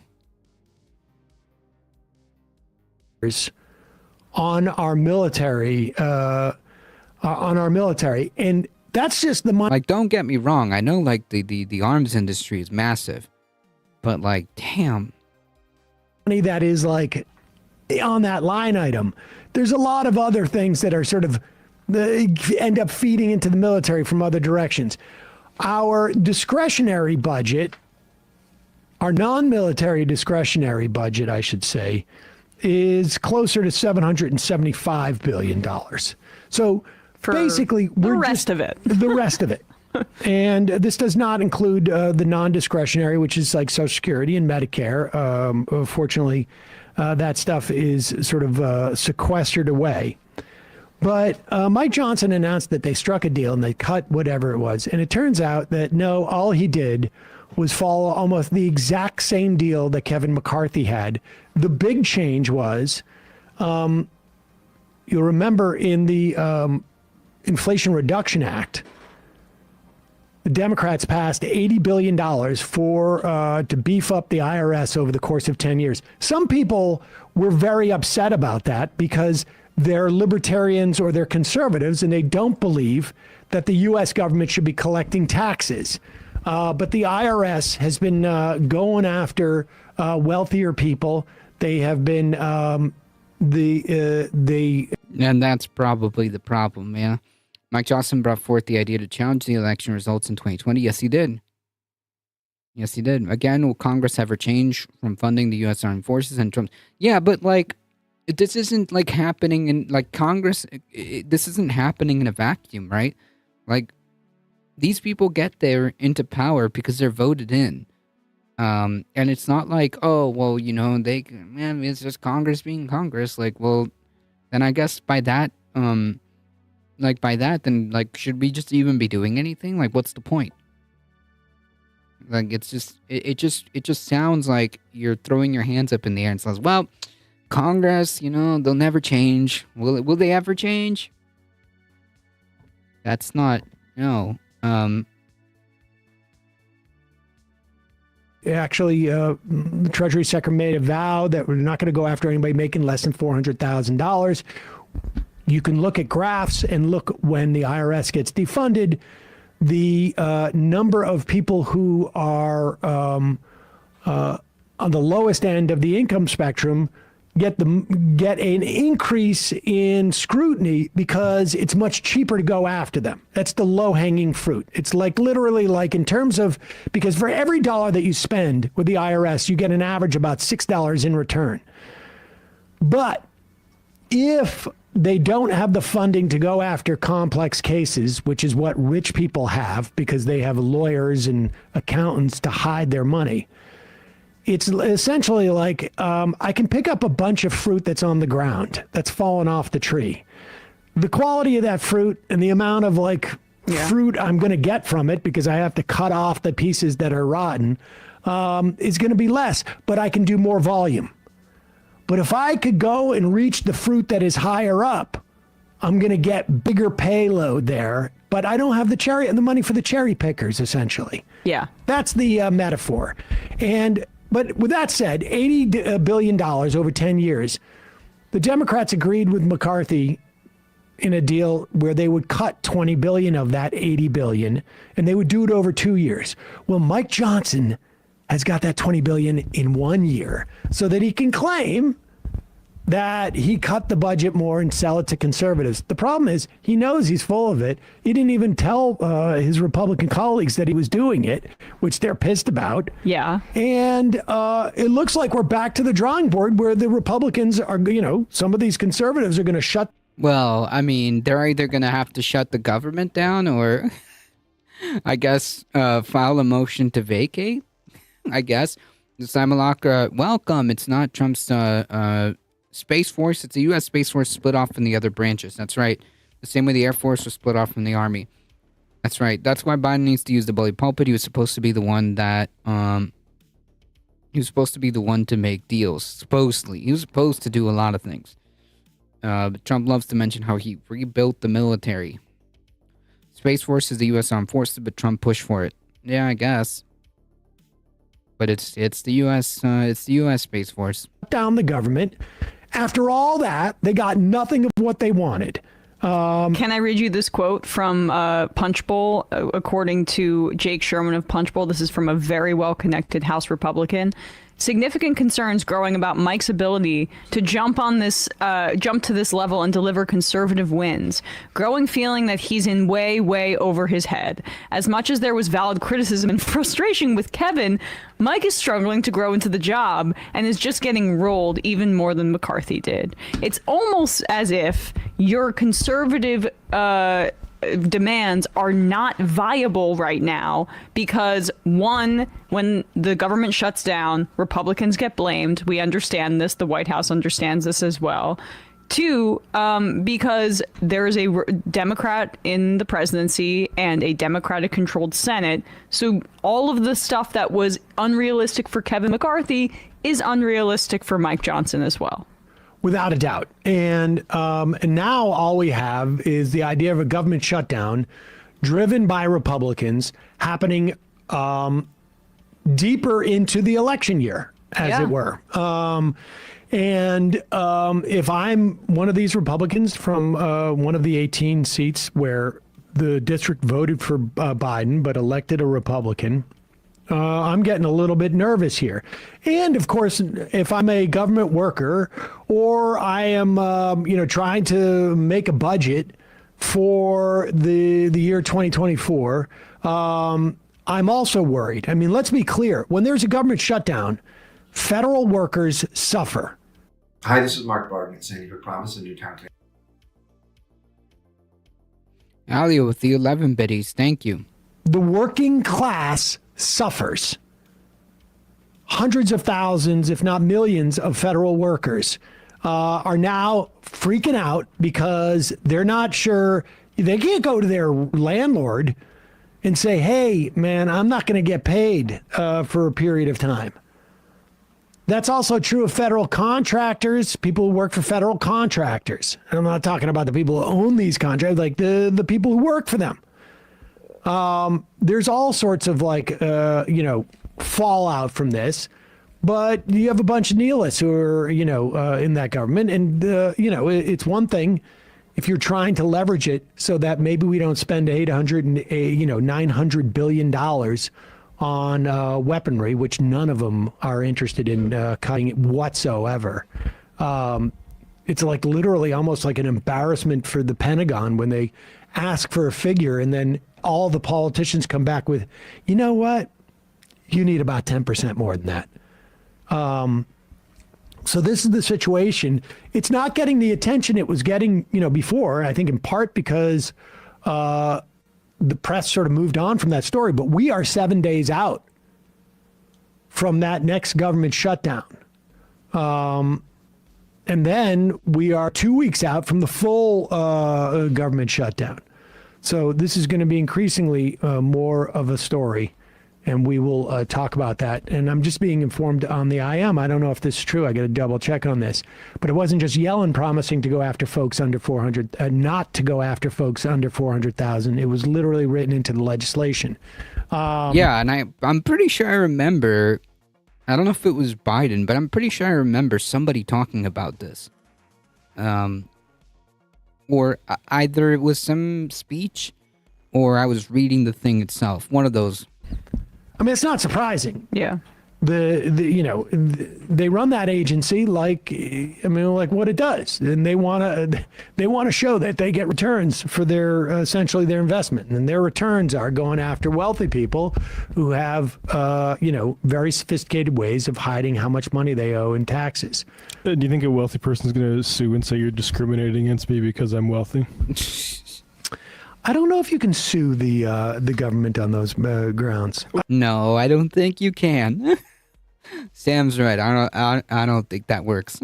on our military, and that's just the money. Like, don't get me wrong. I know, like, the arms industry is massive, but like, damn. That is like on that line item. There's a lot of other things that are sort of end up feeding into the military from other directions. Our discretionary budget, our non-military discretionary budget, I should say, is closer to $775 billion. So basically, the rest of it. The rest of it. And this does not include the non-discretionary, which is like Social Security and Medicare. Fortunately, that stuff is sort of sequestered away. But Mike Johnson announced that they struck a deal and they cut whatever it was. And it turns out that no, all he did was follow almost the exact same deal that Kevin McCarthy had. The big change was, you'll remember in the Inflation Reduction Act, the Democrats passed $80 billion to beef up the IRS over the course of 10 years. Some people were very upset about that because they're libertarians or they're conservatives and they don't believe that the U.S. government should be collecting taxes. But the IRS has been going after wealthier people. They have been and that's probably the problem, yeah. Mike Johnson brought forth the idea to challenge the election results in 2020. Yes, he did. Yes, he did. Again, will Congress ever change from funding the U.S. Armed Forces and Trump? Yeah, but like, this isn't like happening in like Congress. This isn't happening in a vacuum, right? Like, these people get there into power because they're voted in. And it's not like, oh, well, you know, man, it's just Congress being Congress. Like, well, then I guess by that, then should we just even be doing anything? Like, what's the point? Like, it's just, it just sounds like you're throwing your hands up in the air and says, well, Congress, you know, they'll never change. Will they ever change? That's not, no. Actually, the Treasury Secretary made a vow that we're not going to go after anybody making less than $400,000. You can look at graphs and look when the IRS gets defunded, the number of people who are on the lowest end of the income spectrum get an increase in scrutiny because it's much cheaper to go after them. That's the low-hanging fruit. It's like literally like in terms of, because for every dollar that you spend with the IRS, you get an average about $6 in return. But if they don't have the funding to go after complex cases, which is what rich people have because they have lawyers and accountants to hide their money, it's essentially like I can pick up a bunch of fruit that's on the ground, that's fallen off the tree. The quality of that fruit and the amount of fruit I'm going to get from it, because I have to cut off the pieces that are rotten, is going to be less, but I can do more volume. But if I could go and reach the fruit that is higher up, I'm going to get bigger payload there, but I don't have the money for the cherry pickers, essentially. Yeah. That's the metaphor. But with that said, $80 billion over 10 years, the Democrats agreed with McCarthy in a deal where they would cut $20 billion of that $80 billion, and they would do it over 2 years. Well, Mike Johnson has got that $20 billion in 1 year so that he can claim that he cut the budget more and sell it to conservatives. The problem is he knows he's full of it. He didn't even tell his Republican colleagues that he was doing it, which they're pissed about. Yeah. And it looks like we're back to the drawing board where the Republicans are, some of these conservatives are going to shut. Well, I mean, they're either going to have to shut the government down or, I guess, file a motion to vacate, I guess. Simalaka, welcome. It's not Trump's Space Force. It's a U.S. Space Force split off from the other branches. That's right. The same way the Air Force was split off from the Army. That's right. That's why Biden needs to use the bully pulpit. He was supposed to be the one that, he was supposed to be the one to make deals. Supposedly. He was supposed to do a lot of things. But Trump loves to mention how he rebuilt the military. Space Force is the U.S. Armed Forces, but Trump pushed for it. Yeah, I guess. But it's the U.S. Space Force. Down the government After all that, they got nothing of what they wanted. Can I read you this quote from Punch Bowl? According to Jake Sherman of Punch Bowl, this is from a very well-connected House Republican. Significant concerns growing about Mike's ability to jump to this level and deliver conservative wins. Growing feeling that he's in way over his head. As much as there was valid criticism and frustration with Kevin, Mike is struggling to grow into the job and is just getting rolled even more than McCarthy did. It's almost as if your conservative demands are not viable right now because, one, when the government shuts down, Republicans get blamed. We understand this. The White House understands this as well. Two, because there is a Democrat in the presidency and a Democratic-controlled Senate. So all of the stuff that was unrealistic for Kevin McCarthy is unrealistic for Mike Johnson as well. Without a doubt. And now all we have is the idea of a government shutdown driven by Republicans happening deeper into the election year, as it were. If I'm one of these Republicans from one of the 18 seats where the district voted for Biden but elected a Republican, I'm getting a little bit nervous here. And of course, if I'm a government worker or I am, trying to make a budget for the year 2024, I'm also worried. I mean, let's be clear. When there's a government shutdown, federal workers suffer. Hi, this is Mark Barton at Sandy Hook Promise in Newtown. Alio with the 11 biddies. Thank you. The working class suffers. Hundreds of thousands, if not millions, of federal workers are now freaking out because they're not sure. They can't go to their landlord and say, hey, man, I'm not going to get paid for a period of time. That's also true of federal contractors, people who work for federal contractors. And I'm not talking about the people who own these contracts, like the people who work for them. There's all sorts of fallout from this, but you have a bunch of nihilists who are, in that government. And, it's one thing if you're trying to leverage it so that maybe we don't spend $900 billion on weaponry, which none of them are interested in cutting whatsoever. It's like literally almost like an embarrassment for the Pentagon when they ask for a figure and then all the politicians come back with, you know what? You need about 10% more than that. So this is the situation. It's not getting the attention it was getting, before, I think in part because the press sort of moved on from that story, but we are 7 days out from that next government shutdown. And then we are 2 weeks out from the full government shutdown. So this is going to be increasingly more of a story, and we will talk about that. And I'm just being informed on the IM. I don't know if this is true. I got to double check on this. But it wasn't just Yellen promising to go after folks under 400, not to go after folks under 400,000. It was literally written into the legislation. And I'm pretty sure I remember, I don't know if it was Biden, but I'm pretty sure I remember somebody talking about this. Or either it was some speech or I was reading the thing itself. One of those. I mean, it's not surprising. Yeah. They run that agency like what it does, and they want to show that they get returns for their essentially their investment, and their returns are going after wealthy people who have very sophisticated ways of hiding how much money they owe in taxes. Do you think a wealthy person is going to sue and say you're discriminating against me because I'm wealthy? I don't know if you can sue the government on those grounds. No, I don't think you can. Sam's right. I don't think that works.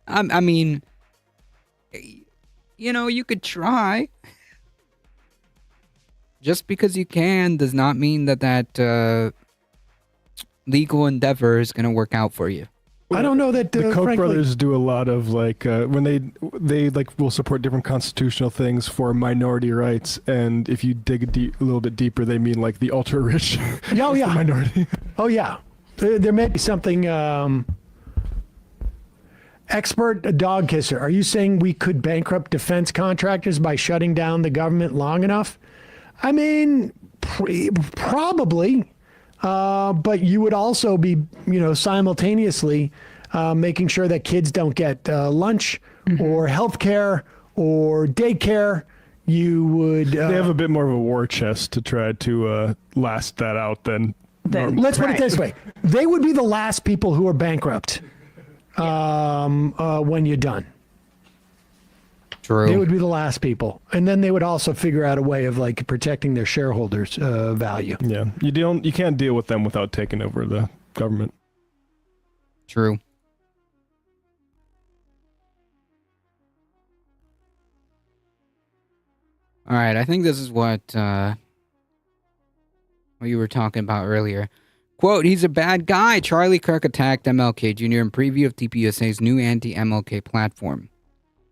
I mean, you could try. Just because you can does not mean that legal endeavor is going to work out for you. I don't know that the Koch frankly, brothers do a lot of when they will support different constitutional things for minority rights, and if you dig a little bit deeper, they mean like the ultra rich. Oh yeah, minority. Oh yeah, there may be something. expert dog kisser, are you saying we could bankrupt defense contractors by shutting down the government long enough? I mean, probably. But you would also be, simultaneously making sure that kids don't get lunch or health care or daycare. You would. They have a bit more of a war chest to try to last that out than. Let's put it this way: they would be the last people who are bankrupt when you're done. True. They would be the last people, and then they would also figure out a way of like protecting their shareholders' value. Yeah, you can't deal with them without taking over the government. True. All right, I think this is what you were talking about earlier. Quote, he's a bad guy. Charlie Kirk attacked MLK Jr. in preview of TPUSA's new anti-MLK platform.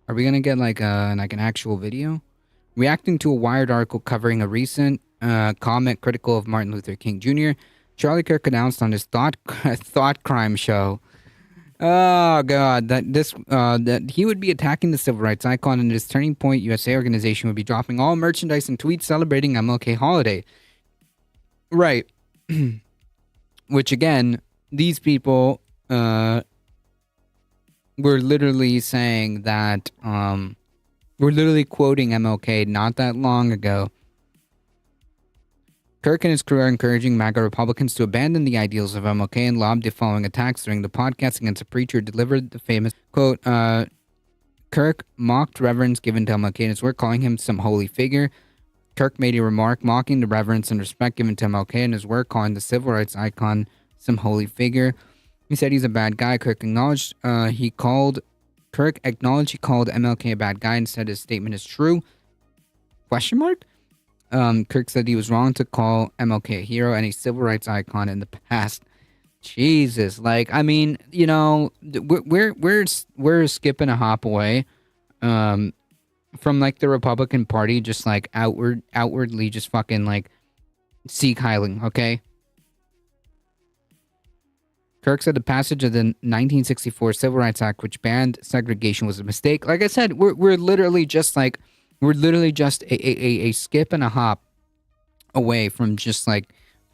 Are we going to get like an actual video? Reacting to a Wired article covering a recent comment critical of Martin Luther King Jr., Charlie Kirk announced on his Thought Crime show, oh God, that he would be attacking the civil rights icon, and his Turning Point USA organization would be dropping all merchandise and tweets celebrating MLK holiday. Right. Which again, these people were literally saying that we're literally quoting MLK not that long ago. Kirk and his crew are encouraging MAGA Republicans to abandon the ideals of MLK and lobbed the following attacks during the podcast against a preacher who delivered the famous quote, Kirk mocked reverence given to MLK in his work, calling him some holy figure. Kirk made a remark mocking the reverence and respect given to MLK in his work, calling the civil rights icon some holy figure. He said he's a bad guy. Kirk acknowledged he called MLK a bad guy and said his statement is true. Question mark? Kirk said he was wrong to call MLK a hero and a civil rights icon in the past. Jesus, like, I mean, we're skipping a hop away from like the Republican Party just like outwardly just fucking like Sieg Heiling, okay? Kirk said the passage of the 1964 Civil Rights Act, which banned segregation, was a mistake. Like I said, we're literally just a skip and a hop away from just like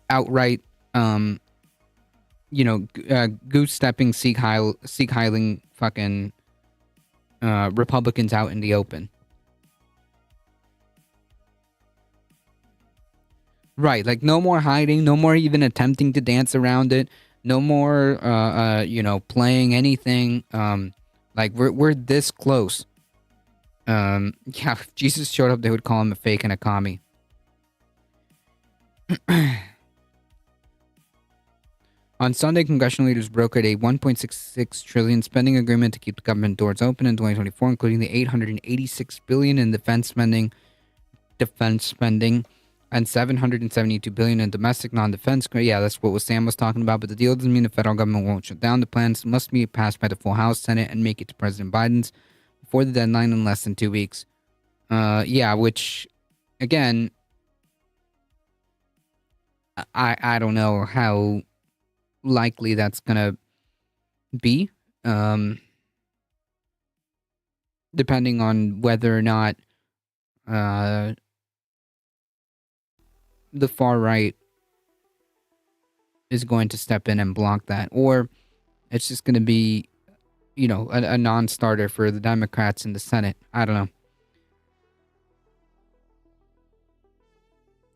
outright, goose stepping Sieg Heiling fucking Republicans out in the open. Right, like no more hiding, no more even attempting to dance around it, no more playing anything. Like we're this close. Yeah, if Jesus showed up, they would call him a fake and a commie. On Sunday, congressional leaders brokered a $1.66 trillion spending agreement to keep the government doors open in 2024, including the $886 billion in defense spending, and $772 billion in domestic non-defense. Yeah, that's what Sam was talking about. But the deal doesn't mean the federal government won't shut down. The plans must be passed by the full House, Senate, and make it to President Biden's before the deadline in less than 2 weeks. Which, again, I don't know how likely that's gonna be, depending on whether or not the far right is going to step in and block that, or it's just going to be, a non-starter for the Democrats in the Senate. I don't know.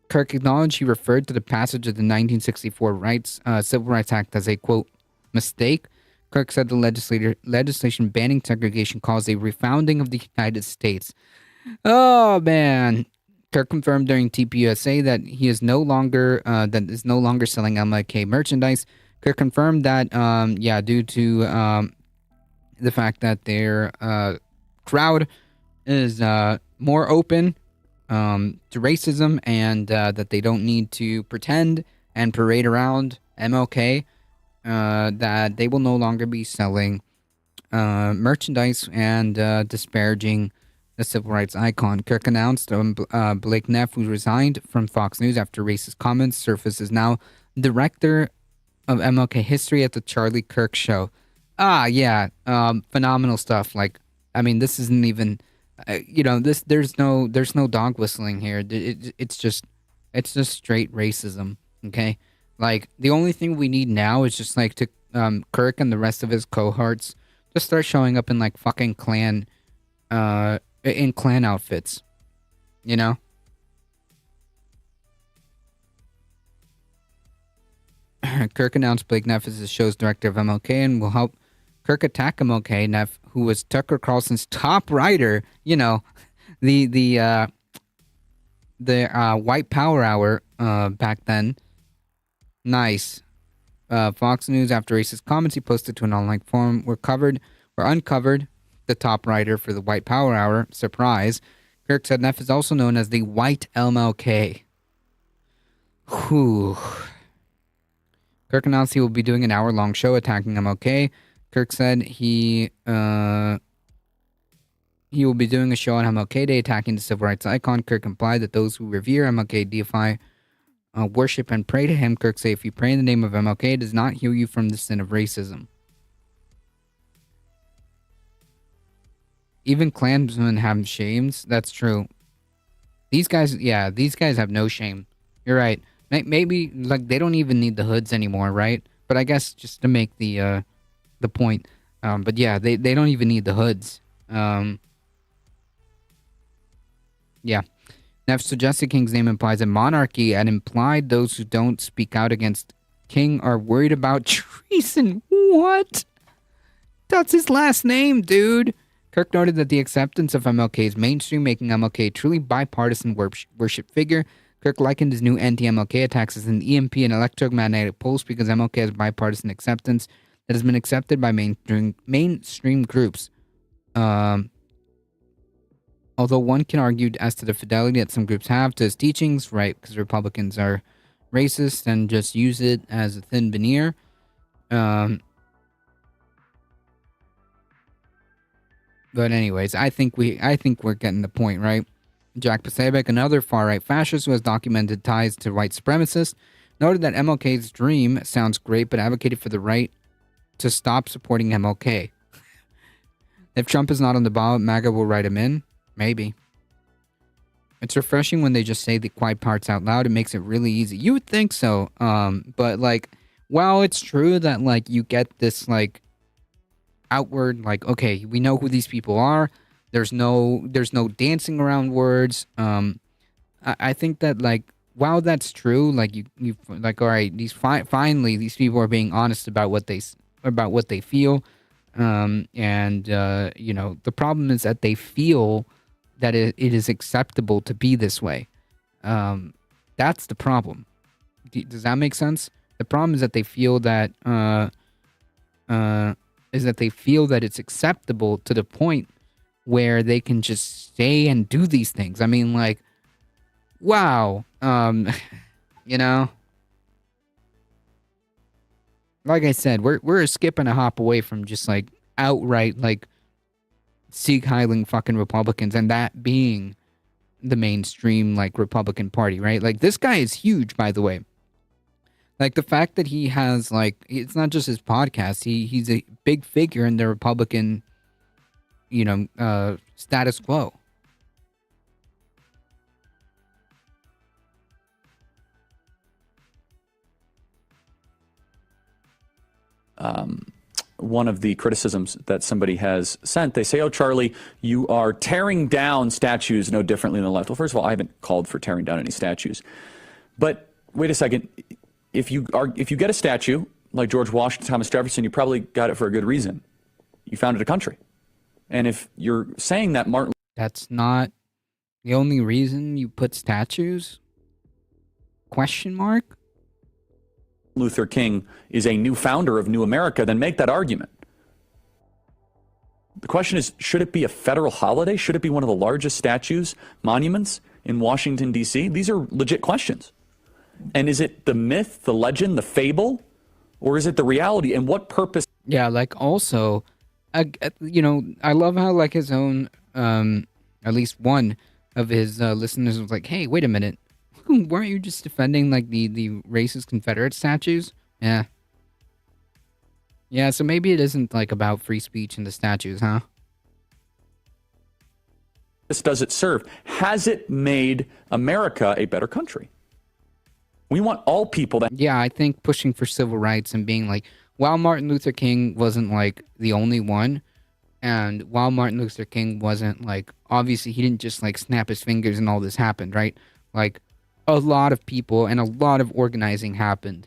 Kirk acknowledged he referred to the passage of the 1964 Civil Rights Act as a, quote, mistake. Kirk said the legislation banning segregation caused a refounding of the United States. Oh, man. Kirk confirmed during TPUSA that he is no longer selling MLK merchandise. Kirk confirmed that, due to the fact that their crowd is more open to racism, and that they don't need to pretend and parade around MLK, that they will no longer be selling merchandise and disparaging the civil rights icon. Kirk announced Blake Neff, who resigned from Fox News after racist comments surfaced, is now director of MLK history at the Charlie Kirk Show. Yeah, phenomenal stuff. Like, I mean, this isn't even, there's no dog whistling here. It's just straight racism. Okay, like the only thing we need now is just like to Kirk and the rest of his cohorts just start showing up in like fucking in clan outfits, you know. Kirk announced Blake Neff as the show's director of MLK and will help Kirk attack MLK. Neff, who was Tucker Carlson's top writer, the White Power Hour back then. Nice. Fox News, after racist comments he posted to an online forum, were uncovered the top writer for the White Power Hour. Surprise. Kirk said Neff is also known as the White MLK. Whew. Kirk announced he will be doing an hour-long show attacking MLK. Kirk said he will be doing a show on MLK Day attacking the civil rights icon. Kirk implied that those who revere MLK deify, worship, and pray to him. Kirk said, if you pray in the name of MLK, it does not heal you from the sin of racism. Even Klansmen have shames. That's true. These guys have no shame. You're right. Maybe like they don't even need the hoods anymore, right? But I guess just to make the point. But yeah, they don't even need the hoods. Yeah. Neff suggested King's name implies a monarchy and implied those who don't speak out against King are worried about treason. What? That's his last name, dude. Kirk noted that the acceptance of MLK is mainstream, making MLK a truly bipartisan worship figure. Kirk likened his new anti-MLK attacks as an EMP and electromagnetic pulse because MLK has bipartisan acceptance that has been accepted by mainstream groups. Although one can argue as to the fidelity that some groups have to his teachings, right, because Republicans are racist and just use it as a thin veneer. But anyways, I think we're getting the point, right? Jack Posobiec, another far-right fascist who has documented ties to white supremacists, noted that MLK's dream sounds great, but advocated for the right to stop supporting MLK. If Trump is not on the ballot, MAGA will write him in? Maybe. It's refreshing when they just say the quiet parts out loud. It makes it really easy. You would think so. But like, while it's true that like you get this like outward, like, okay, we know who these people are. There's no dancing around words. I think that like while that's true, like you like, all right, finally these people are being honest about what they feel. The problem is that they feel that it is acceptable to be this way. That's the problem. Does that make sense? The problem is that they feel that it's acceptable to the point where they can just say and do these things. I mean, like, wow. Like I said, we're a skip and a hop away from just like outright like Sieg Heiling fucking Republicans, and that being the mainstream like Republican Party, right? Like this guy is huge, by the way. Like the fact that he has like, it's not just his podcast. He's a big figure in the Republican, status quo. One of the criticisms that somebody has sent, they say, oh, Charlie, you are tearing down statues no differently than the left. Well, first of all, I haven't called for tearing down any statues. But wait a second. If you get a statue like George Washington, Thomas Jefferson, you probably got it for a good reason. You founded a country. And if you're saying that Martin... That's not the only reason you put statues? Question mark? Luther King is a new founder of New America, then make that argument. The question is, should it be a federal holiday? Should it be one of the largest statues, monuments in Washington, D.C.? These are legit questions. And is it the myth, the legend, the fable, or is it the reality? And what purpose? Yeah, like also, I love how like his own, at least one of his listeners was like, hey, wait a minute. Weren't you just defending like the racist Confederate statues? Yeah. Yeah, so maybe it isn't like about free speech and the statues, huh? Does it serve? Has it made America a better country? We want all people that. Yeah, I think pushing for civil rights and being like, while Martin Luther King wasn't like the only one, and while Martin Luther King wasn't like, obviously he didn't just like snap his fingers and all this happened, right? Like, a lot of people and a lot of organizing happened.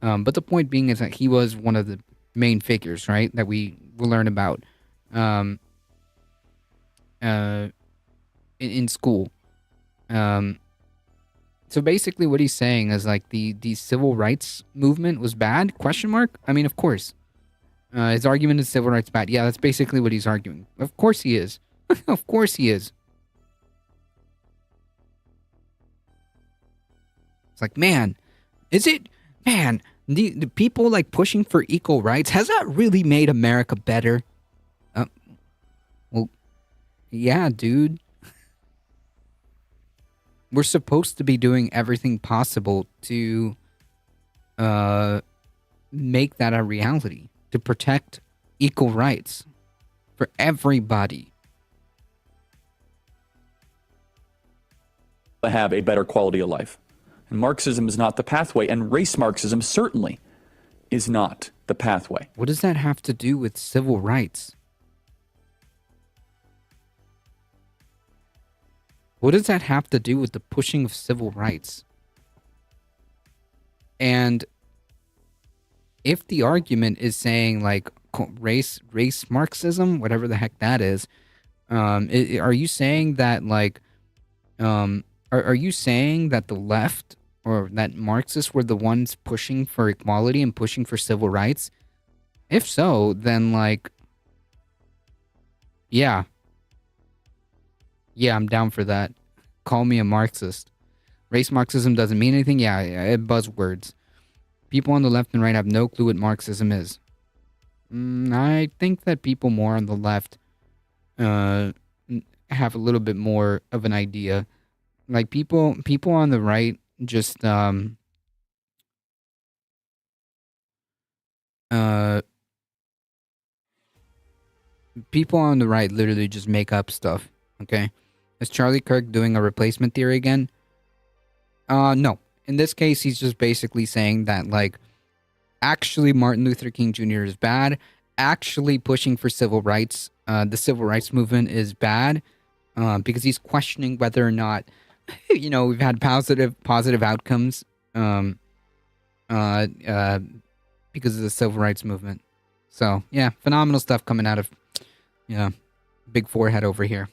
But the point being is that he was one of the main figures, right? That we will learn about in school. So basically what he's saying is like the civil rights movement was bad? Question mark? I mean, of course. His argument is civil rights bad. Yeah, that's basically what he's arguing. Of course he is. Of course he is. It's like, man, is it? Man, the people like pushing for equal rights, has that really made America better? Well, yeah, dude. We're supposed to be doing everything possible to make that a reality, to protect equal rights for everybody. To have a better quality of life. And Marxism is not the pathway, and race Marxism certainly is not the pathway. What does that have to do with civil rights? What does that have to do with the pushing of civil rights? And if the argument is saying like race Marxism, whatever the heck that is, are you saying that like, are you saying that the left or that Marxists were the ones pushing for equality and pushing for civil rights? If so, then like, yeah, I'm down for that. Call me a Marxist. Race Marxism doesn't mean anything. Yeah, buzzwords. People on the left and right have no clue what Marxism is. I think that people more on the left have a little bit more of an idea. Like people on the right just people on the right literally just make up stuff. Okay, is Charlie Kirk doing a replacement theory again? No. In this case, he's just basically saying that like, actually Martin Luther King Jr. is bad. Actually pushing for civil rights, the civil rights movement is bad, because he's questioning whether or not, you know, we've had positive outcomes, because of the civil rights movement. So yeah, phenomenal stuff coming out of, big forehead over here.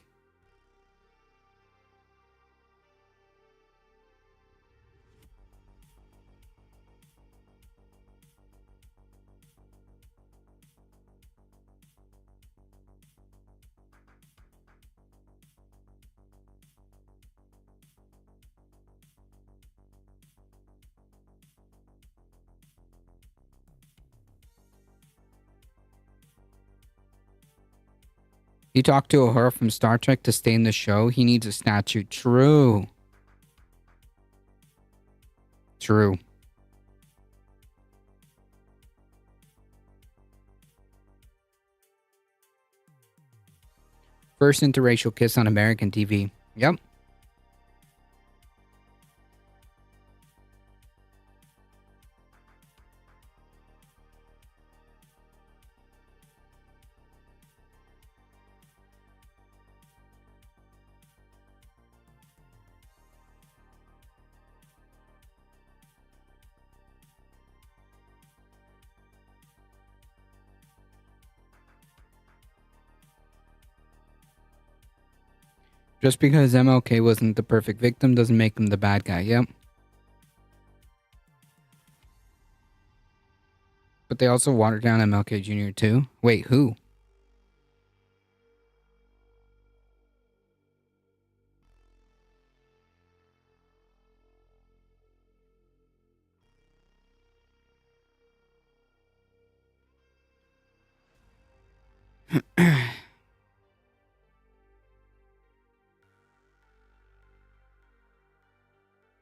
You talk to a Uhura from Star Trek to stay in the show. He needs a statue. True. First interracial kiss on American TV. Yep. Just because MLK wasn't the perfect victim doesn't make him the bad guy. Yep. But they also watered down MLK Jr. too. Wait, who?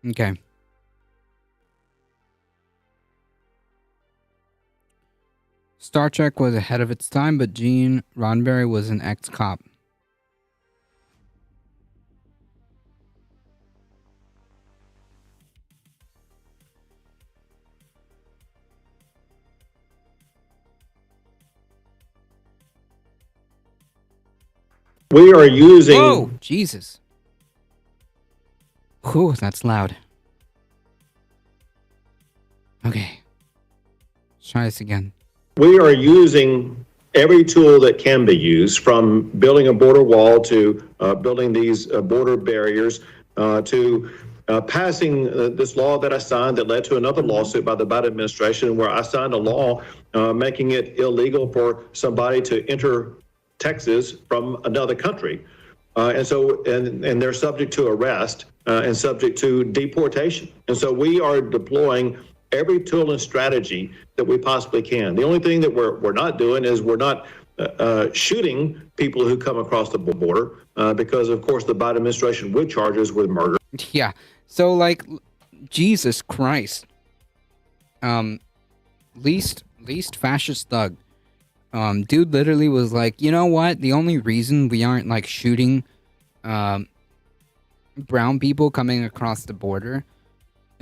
Okay. Star Trek was ahead of its time, but Gene Roddenberry was an ex-cop. We are using. Oh, Jesus. Whew, that's loud. Okay. Let's try this again. We are using every tool that can be used, from building a border wall to building these border barriers to passing this law that I signed that led to another lawsuit by the Biden administration, where I signed a law making it illegal for somebody to enter Texas from another country. And they're subject to arrest and subject to deportation. And so we are deploying every tool and strategy that we possibly can. The only thing that we're not doing is we're not shooting people who come across the border because, of course, the Biden administration would charge us with murder. Yeah. So, like, Jesus Christ. Least fascist thug. Dude literally was like, you know what? The only reason we aren't, like, shooting brown people coming across the border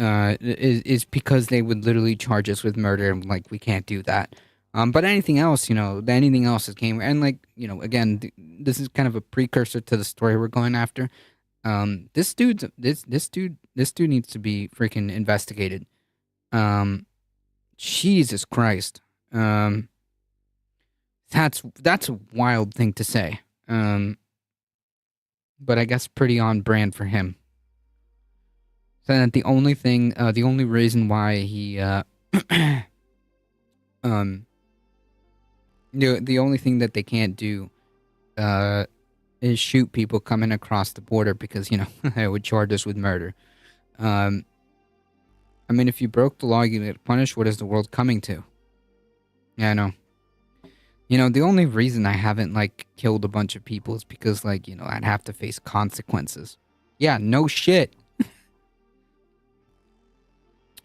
is because they would literally charge us with murder, and, like, we can't do that. But anything else, anything else that came, and, like, again, this is kind of a precursor to the story we're going after. This dude needs to be freaking investigated. Jesus Christ. That's a wild thing to say. But I guess pretty on brand for him. So that the only reason why he, the only thing that they can't do, is shoot people coming across the border because, they would charge us with murder. I mean, if you broke the law, you get punished. What is the world coming to? Yeah, I know. The only reason I haven't, like, killed a bunch of people is because, like, I'd have to face consequences. Yeah, no shit.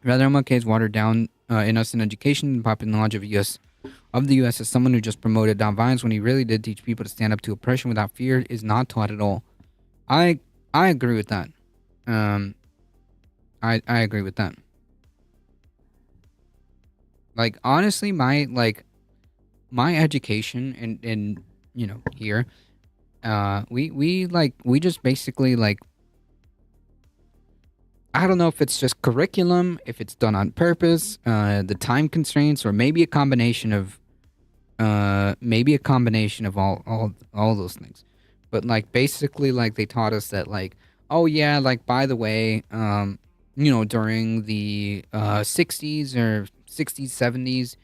Rather, MLK is watered down in us in education and popular knowledge of the U.S. as someone who just promoted nonviolence when he really did teach people to stand up to oppression without fear is not taught at all. I agree with that. I agree with that. Like, honestly, my education in here, we just basically, like, I don't know if it's just curriculum, if it's done on purpose, the time constraints, or maybe a combination of all those things. But, like, basically, like, they taught us that, like, oh yeah, like, by the way, during the 60s or 60s, 70s,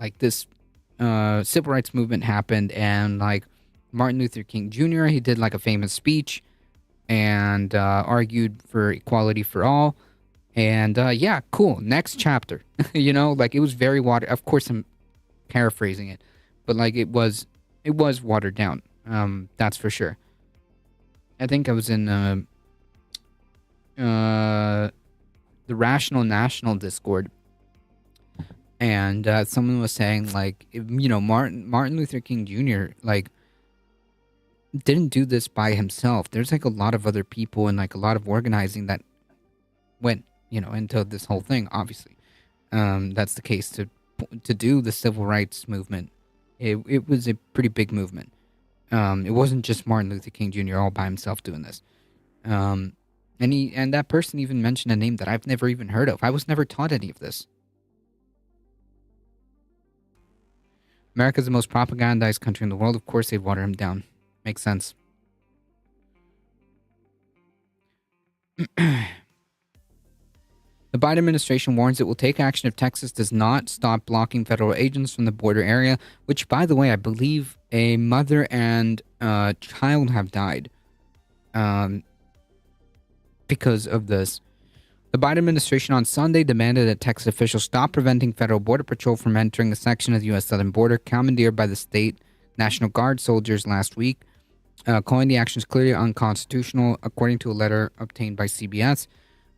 like, this civil rights movement happened, and, like, Martin Luther King Jr., he did, like, a famous speech and argued for equality for all, and yeah, cool, next chapter. Like, it was very watered. Of course, I'm paraphrasing it, but, like, it was watered down. That's for sure. I think I was in the Rational National Discord, and someone was saying, like, Martin Luther King Jr., like, didn't do this by himself. There's, like, a lot of other people and, like, a lot of organizing that went, into this whole thing, obviously. That's the case to do the civil rights movement. It was a pretty big movement. It wasn't just Martin Luther King Jr. all by himself doing this. And that person even mentioned a name that I've never even heard of. I was never taught any of this. America's the most propagandized country in the world. Of course they'd water him down. Makes sense. The Biden administration warns it will take action if Texas does not stop blocking federal agents from the border area, which, by the way, I believe a mother and child have died because of this. The Biden administration on Sunday demanded that Texas officials stop preventing federal border patrol from entering a section of the U.S. southern border commandeered by the state National Guard soldiers last week, calling the actions clearly unconstitutional, according to a letter obtained by CBS.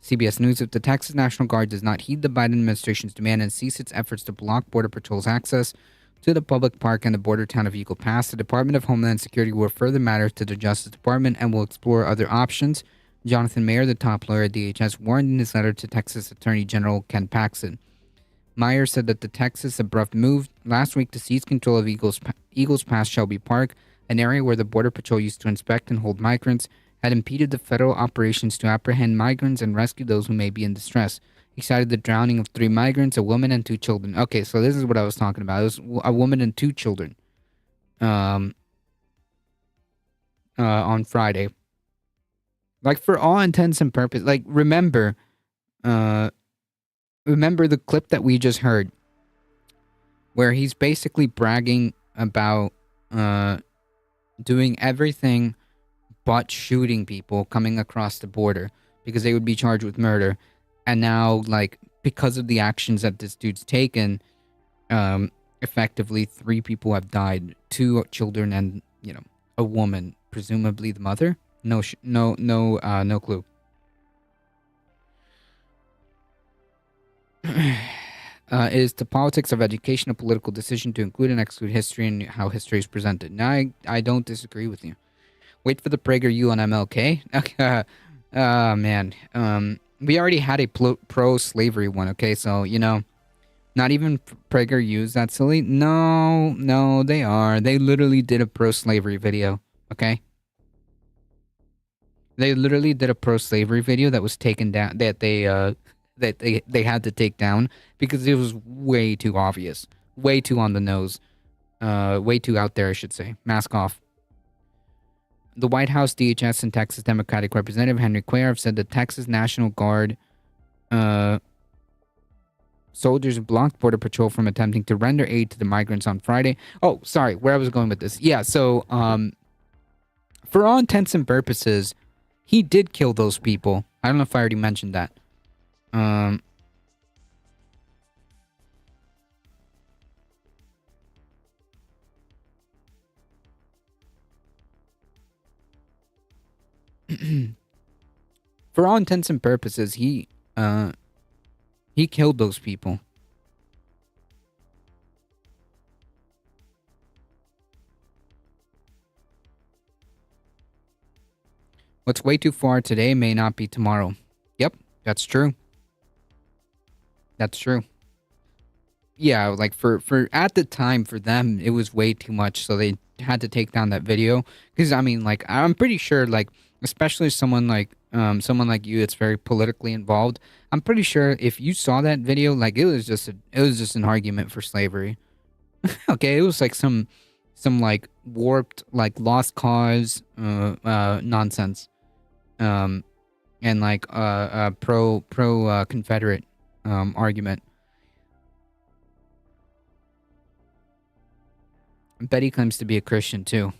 CBS News, if the Texas National Guard does not heed the Biden administration's demand and cease its efforts to block Border Patrol's access to the public park and the border town of Eagle Pass, the Department of Homeland Security will refer the matter to the Justice Department and will explore other options. Jonathan Mayer, the top lawyer at DHS, warned in his letter to Texas Attorney General Ken Paxton. Meyer said that the Texas abrupt move last week to seize control of Eagles Pass Shelby Park, an area where the Border Patrol used to inspect and hold migrants, had impeded the federal operations to apprehend migrants and rescue those who may be in distress. He cited the drowning of 3 migrants, a woman and 2 children. Okay, so this is what I was talking about. It was a woman and 2 children on Friday. Like, for all intents and purposes, like, remember the clip that we just heard where he's basically bragging about doing everything but shooting people coming across the border because they would be charged with murder. And now, like, because of the actions that this dude's taken, effectively 3 people have died, 2 children and, a woman, presumably the mother. No clue. Is the politics of education a political decision to include and exclude history and how history is presented? Now, I don't disagree with you. Wait for the PragerU on MLK. Man. We already had a pro-slavery one, okay? So, not even PragerU's that silly. No, they are. They literally did a pro-slavery video, okay? They literally did a pro-slavery video that was taken down, that they had to take down because it was way too obvious. Way too on the nose. Way too out there, I should say. Mask off. The White House, DHS, and Texas Democratic Representative Henry Cuellar have said the Texas National Guard soldiers blocked Border Patrol from attempting to render aid to the migrants on Friday. Oh, sorry, where I was going with this. Yeah, so, for all intents and purposes, he did kill those people. I don't know if I already mentioned that. For all intents and purposes, he killed those people. What's way too far today may not be tomorrow. Yep, that's true. That's true. Yeah, like for at the time for them, it was way too much, so they had to take down that video. Because I mean, like, I'm pretty sure, like, especially someone like you that's very politically involved, I'm pretty sure if you saw that video, like, it was just an argument for slavery. Okay, it was like some like warped, like, lost cause nonsense, and like pro Confederate argument. Betty claims to be a Christian too.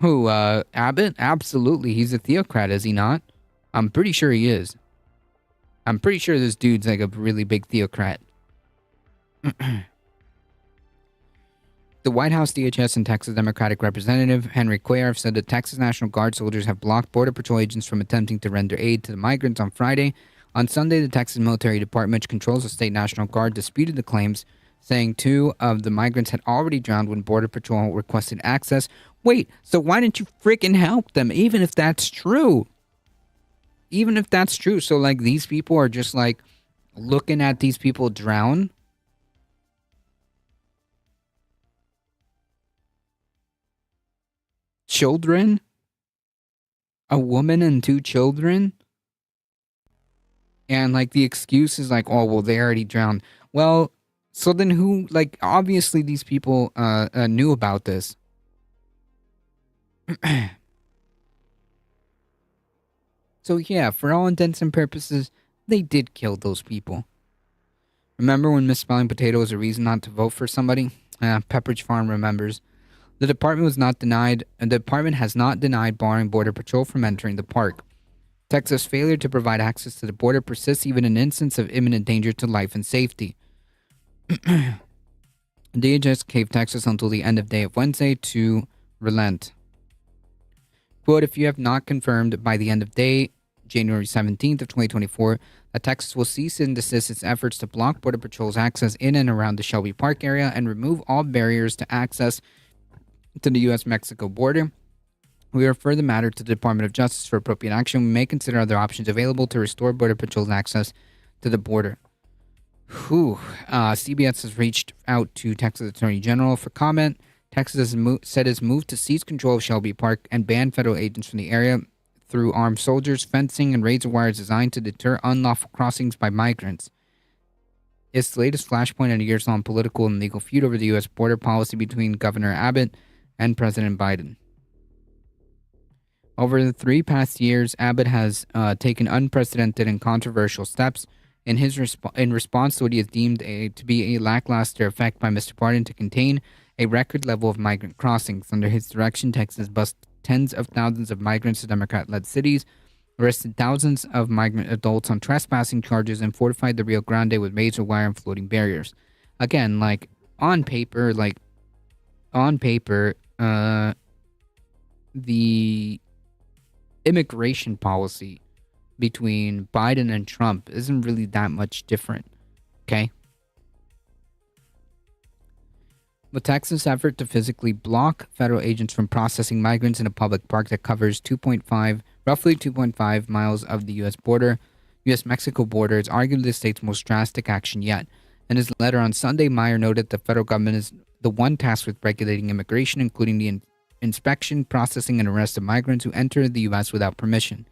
Who, Abbott? Absolutely. He's a theocrat, is he not? I'm pretty sure he is. I'm pretty sure this dude's like a really big theocrat. The White House, DHS, and Texas Democratic Representative Henry Cuellar said the Texas National Guard soldiers have blocked Border Patrol agents from attempting to render aid to the migrants on Friday. On Sunday, the Texas Military Department, which controls the state National Guard, disputed the claims, saying 2 of the migrants had already drowned when Border Patrol requested access. Wait, so why didn't you freaking help them, even if that's true? Even if that's true, so, like, these people are just, like, looking at these people drown? Children? A woman and 2 children? And, like, the excuse is like, oh, well, they already drowned. Well, so then who, like, obviously these people knew about this. So yeah, for all intents and purposes, they did kill those people. Remember when misspelling potato was a reason not to vote for somebody? Pepperidge Farm remembers. The department has not denied barring Border Patrol from entering the park. Texas' failure to provide access to the border persists even in instance of imminent danger to life and safety. DHS gave Texas until the end of day of Wednesday to relent. Quote, if you have not confirmed by the end of day, January 17th of 2024 that Texas will cease and desist its efforts to block Border Patrol's access in and around the Shelby Park area and remove all barriers to access to the U.S.-Mexico border. We refer the matter to the Department of Justice for appropriate action. We may consider other options available to restore Border Patrol's access to the border. CBS has reached out to Texas Attorney General for comment. Texas has said its move to seize control of Shelby Park and ban federal agents from the area through armed soldiers, fencing, and razor wires designed to deter unlawful crossings by migrants. It's the latest flashpoint in a years-long political and legal feud over the U.S. border policy between Governor Abbott and President Biden. Over the 3 past years, Abbott has taken unprecedented and controversial steps in response to what he has deemed to be a lackluster effect by Mr. Biden to contain a record level of migrant crossings. Under his direction, Texas bussed tens of thousands of migrants to Democrat-led cities, arrested thousands of migrant adults on trespassing charges, and fortified the Rio Grande with razor wire and floating barriers. Again, on paper, the immigration policy between Biden and Trump isn't really that much different, okay? But Texas' effort to physically block federal agents from processing migrants in a public park that covers roughly 2.5 miles of the U.S.-Mexico border is arguably the state's most drastic action yet. In his letter on Sunday, Meyer noted the federal government is the one tasked with regulating immigration, including the inspection, processing, and arrest of migrants who enter the U.S. without permission.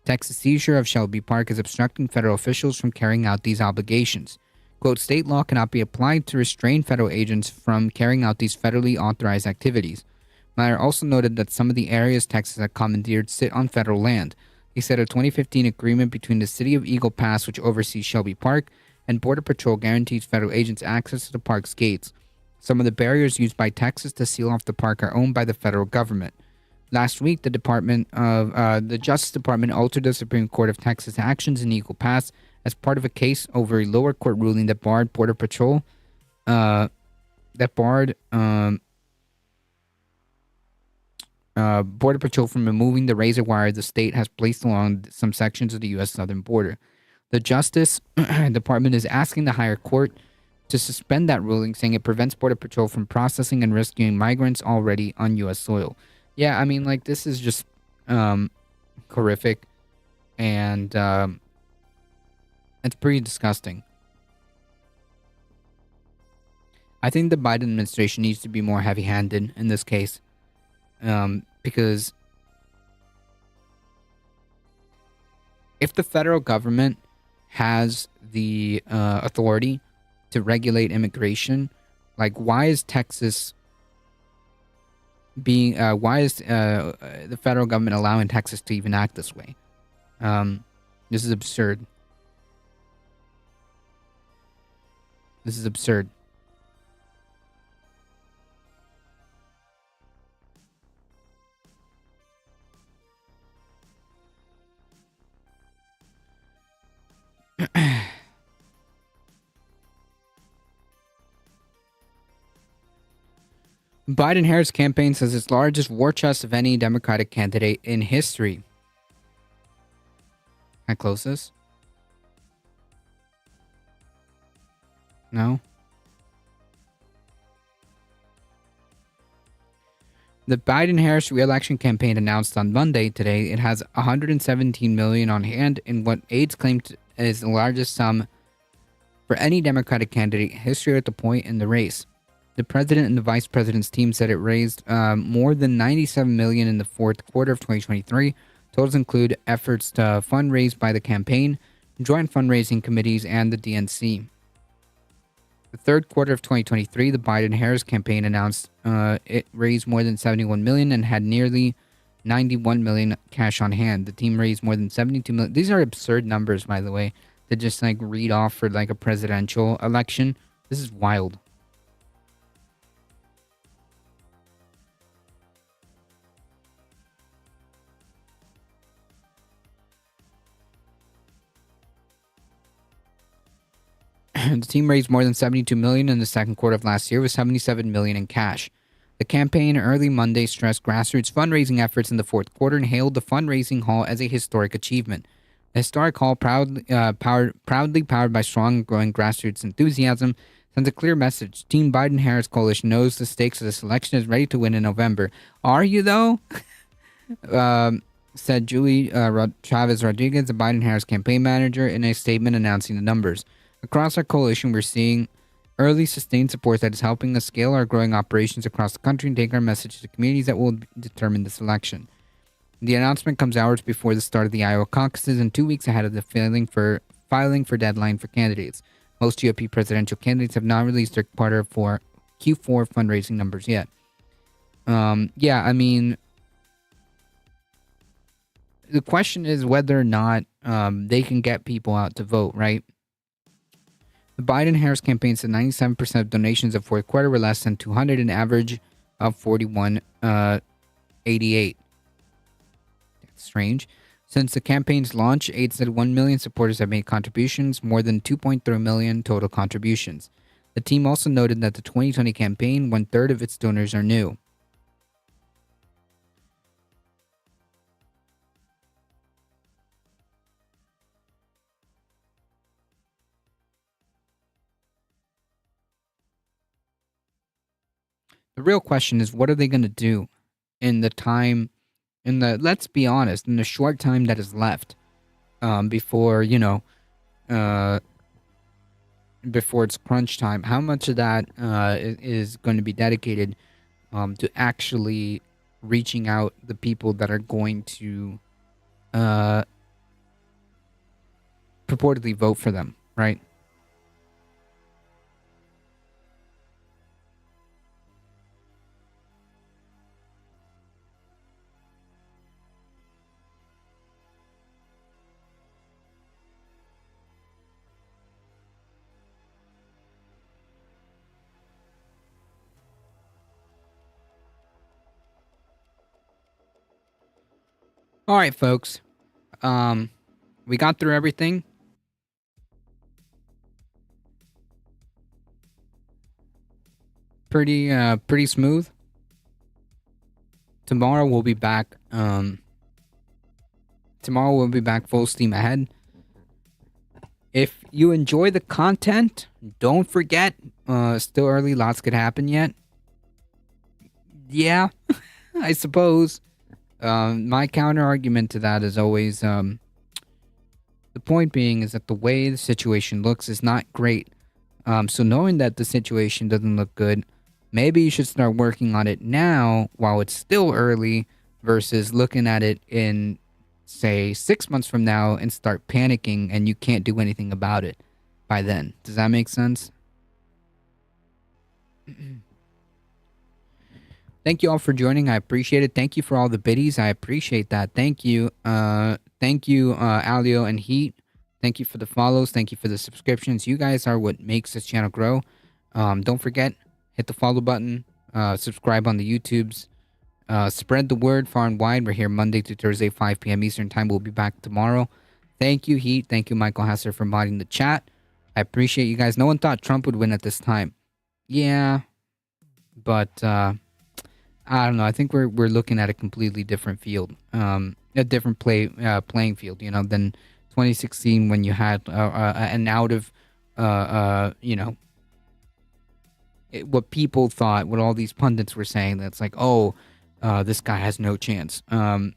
Texas' seizure of Shelby Park is obstructing federal officials from carrying out these obligations. Quote, state law cannot be applied to restrain federal agents from carrying out these federally authorized activities. Meyer also noted that some of the areas Texas had commandeered sit on federal land. He said a 2015 agreement between the city of Eagle Pass, which oversees Shelby Park, and Border Patrol guarantees federal agents access to the park's gates. Some of the barriers used by Texas to seal off the park are owned by the federal government. Last week, the Justice Department altered the Supreme Court of Texas actions in Eagle Pass as part of a case over a lower court ruling that barred Border Patrol Border Patrol from removing the razor wire the state has placed along some sections of the U.S. southern border. The Justice Department is asking the higher court to suspend that ruling, saying it prevents Border Patrol from processing and rescuing migrants already on U.S. soil. Yeah, I mean, this is just horrific, and it's pretty disgusting. I think the Biden administration needs to be more heavy-handed in this case, because if the federal government has the authority to regulate immigration, why is Texas why is the federal government allowing Texas to even act this way? This is absurd. This is absurd. Biden-Harris campaign says its largest war chest of any Democratic candidate in history. Can I close this? No? The Biden-Harris re-election campaign announced on Monday today it has $117 million on hand in what aides claimed is the largest sum for any Democratic candidate in history at the point in the race. The president and the vice president's team said it raised more than $97 million in the fourth quarter of 2023. Totals include efforts to fundraise by the campaign, joint fundraising committees, and the DNC. The third quarter of 2023, the Biden-Harris campaign announced it raised more than $71 million and had nearly $91 million cash on hand. The team raised more than $72 million. These are absurd numbers, by the way, to just read off for a presidential election. This is wild. The team raised more than $72 million in the second quarter of last year with $77 million in cash. The campaign early Monday stressed grassroots fundraising efforts in the fourth quarter and hailed the fundraising haul as a historic achievement. The historic haul, proudly powered by strong and growing grassroots enthusiasm, sends a clear message. Team Biden-Harris coalition knows the stakes of this election is ready to win in November. Are you, though? Said Julie Chavez Rodriguez, the Biden-Harris campaign manager, in a statement announcing the numbers. Across our coalition, we're seeing early sustained support that is helping us scale our growing operations across the country and take our message to communities that will determine this election. The announcement comes hours before the start of the Iowa caucuses and 2 weeks ahead of the filing for deadline for candidates. Most GOP presidential candidates have not released their quarter for Q4 fundraising numbers yet. Yeah, I mean, the question is whether or not they can get people out to vote, right? The Biden-Harris campaign said 97% of donations of fourth quarter were less than 200, an average of 41.88. That's strange. Since the campaign's launch, aides said 1 million supporters have made contributions, more than 2.3 million total contributions. The team also noted that the 2020 campaign, 1/3 of its donors are new. The real question is, what are they going to do in the time, let's be honest, in the short time that is left before, before it's crunch time? How much of that is going to be dedicated to actually reaching out the people that are going to purportedly vote for them, right? All right, folks. We got through everything. Pretty smooth. Tomorrow we'll be back. Tomorrow we'll be back full steam ahead. If you enjoy the content, don't forget, still early, lots could happen yet. Yeah, I suppose. My counter argument to that is always, the point being is that the way the situation looks is not great. So knowing that the situation doesn't look good, maybe you should start working on it now while it's still early versus looking at it in, say, 6 months from now and start panicking and you can't do anything about it by then. Does that make sense? Thank you all for joining. I appreciate it. Thank you for all the biddies. I appreciate that. Thank you. Thank you, Alio and Heat. Thank you for the follows. Thank you for the subscriptions. You guys are what makes this channel grow. Don't forget, hit the follow button. Subscribe on the YouTubes. Spread the word far and wide. We're here Monday to Thursday, 5 p.m. Eastern Time. We'll be back tomorrow. Thank you, Heat. Thank you, Michael Hasser, for modding the chat. I appreciate you guys. No one thought Trump would win at this time. Yeah, but I don't know. I think we're looking at a completely different field, a different playing field, than 2016 when you had an out of, what people thought, what all these pundits were saying. That's like, oh, this guy has no chance. I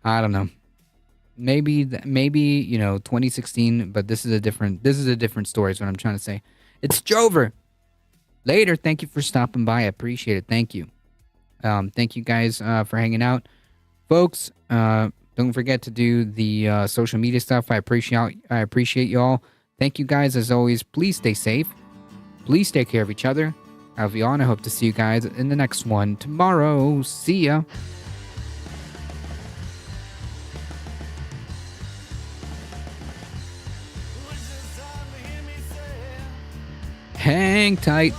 don't know. Maybe 2016, but this is a different story. Is what I'm trying to say. It's Jover. Later. Thank you for stopping by. I appreciate it. Thank you. Thank you guys for hanging out, folks. Don't forget to do the social media stuff. I appreciate y'all. Thank you guys as always. Please stay safe. Please take care of each other. I love you all, and I hope to see you guys in the next one tomorrow. See ya. Hang tight.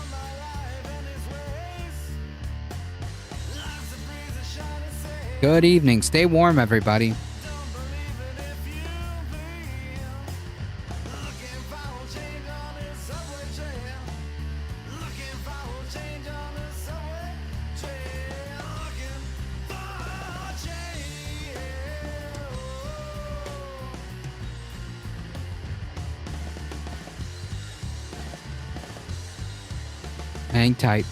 Good evening. Stay warm, everybody. Hang tight.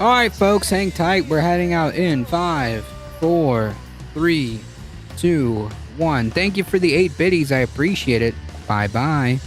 All right, folks, hang tight. We're heading out in 5, 4, 3, 2, 1. Thank you for the 8 biddies. I appreciate it. Bye-bye.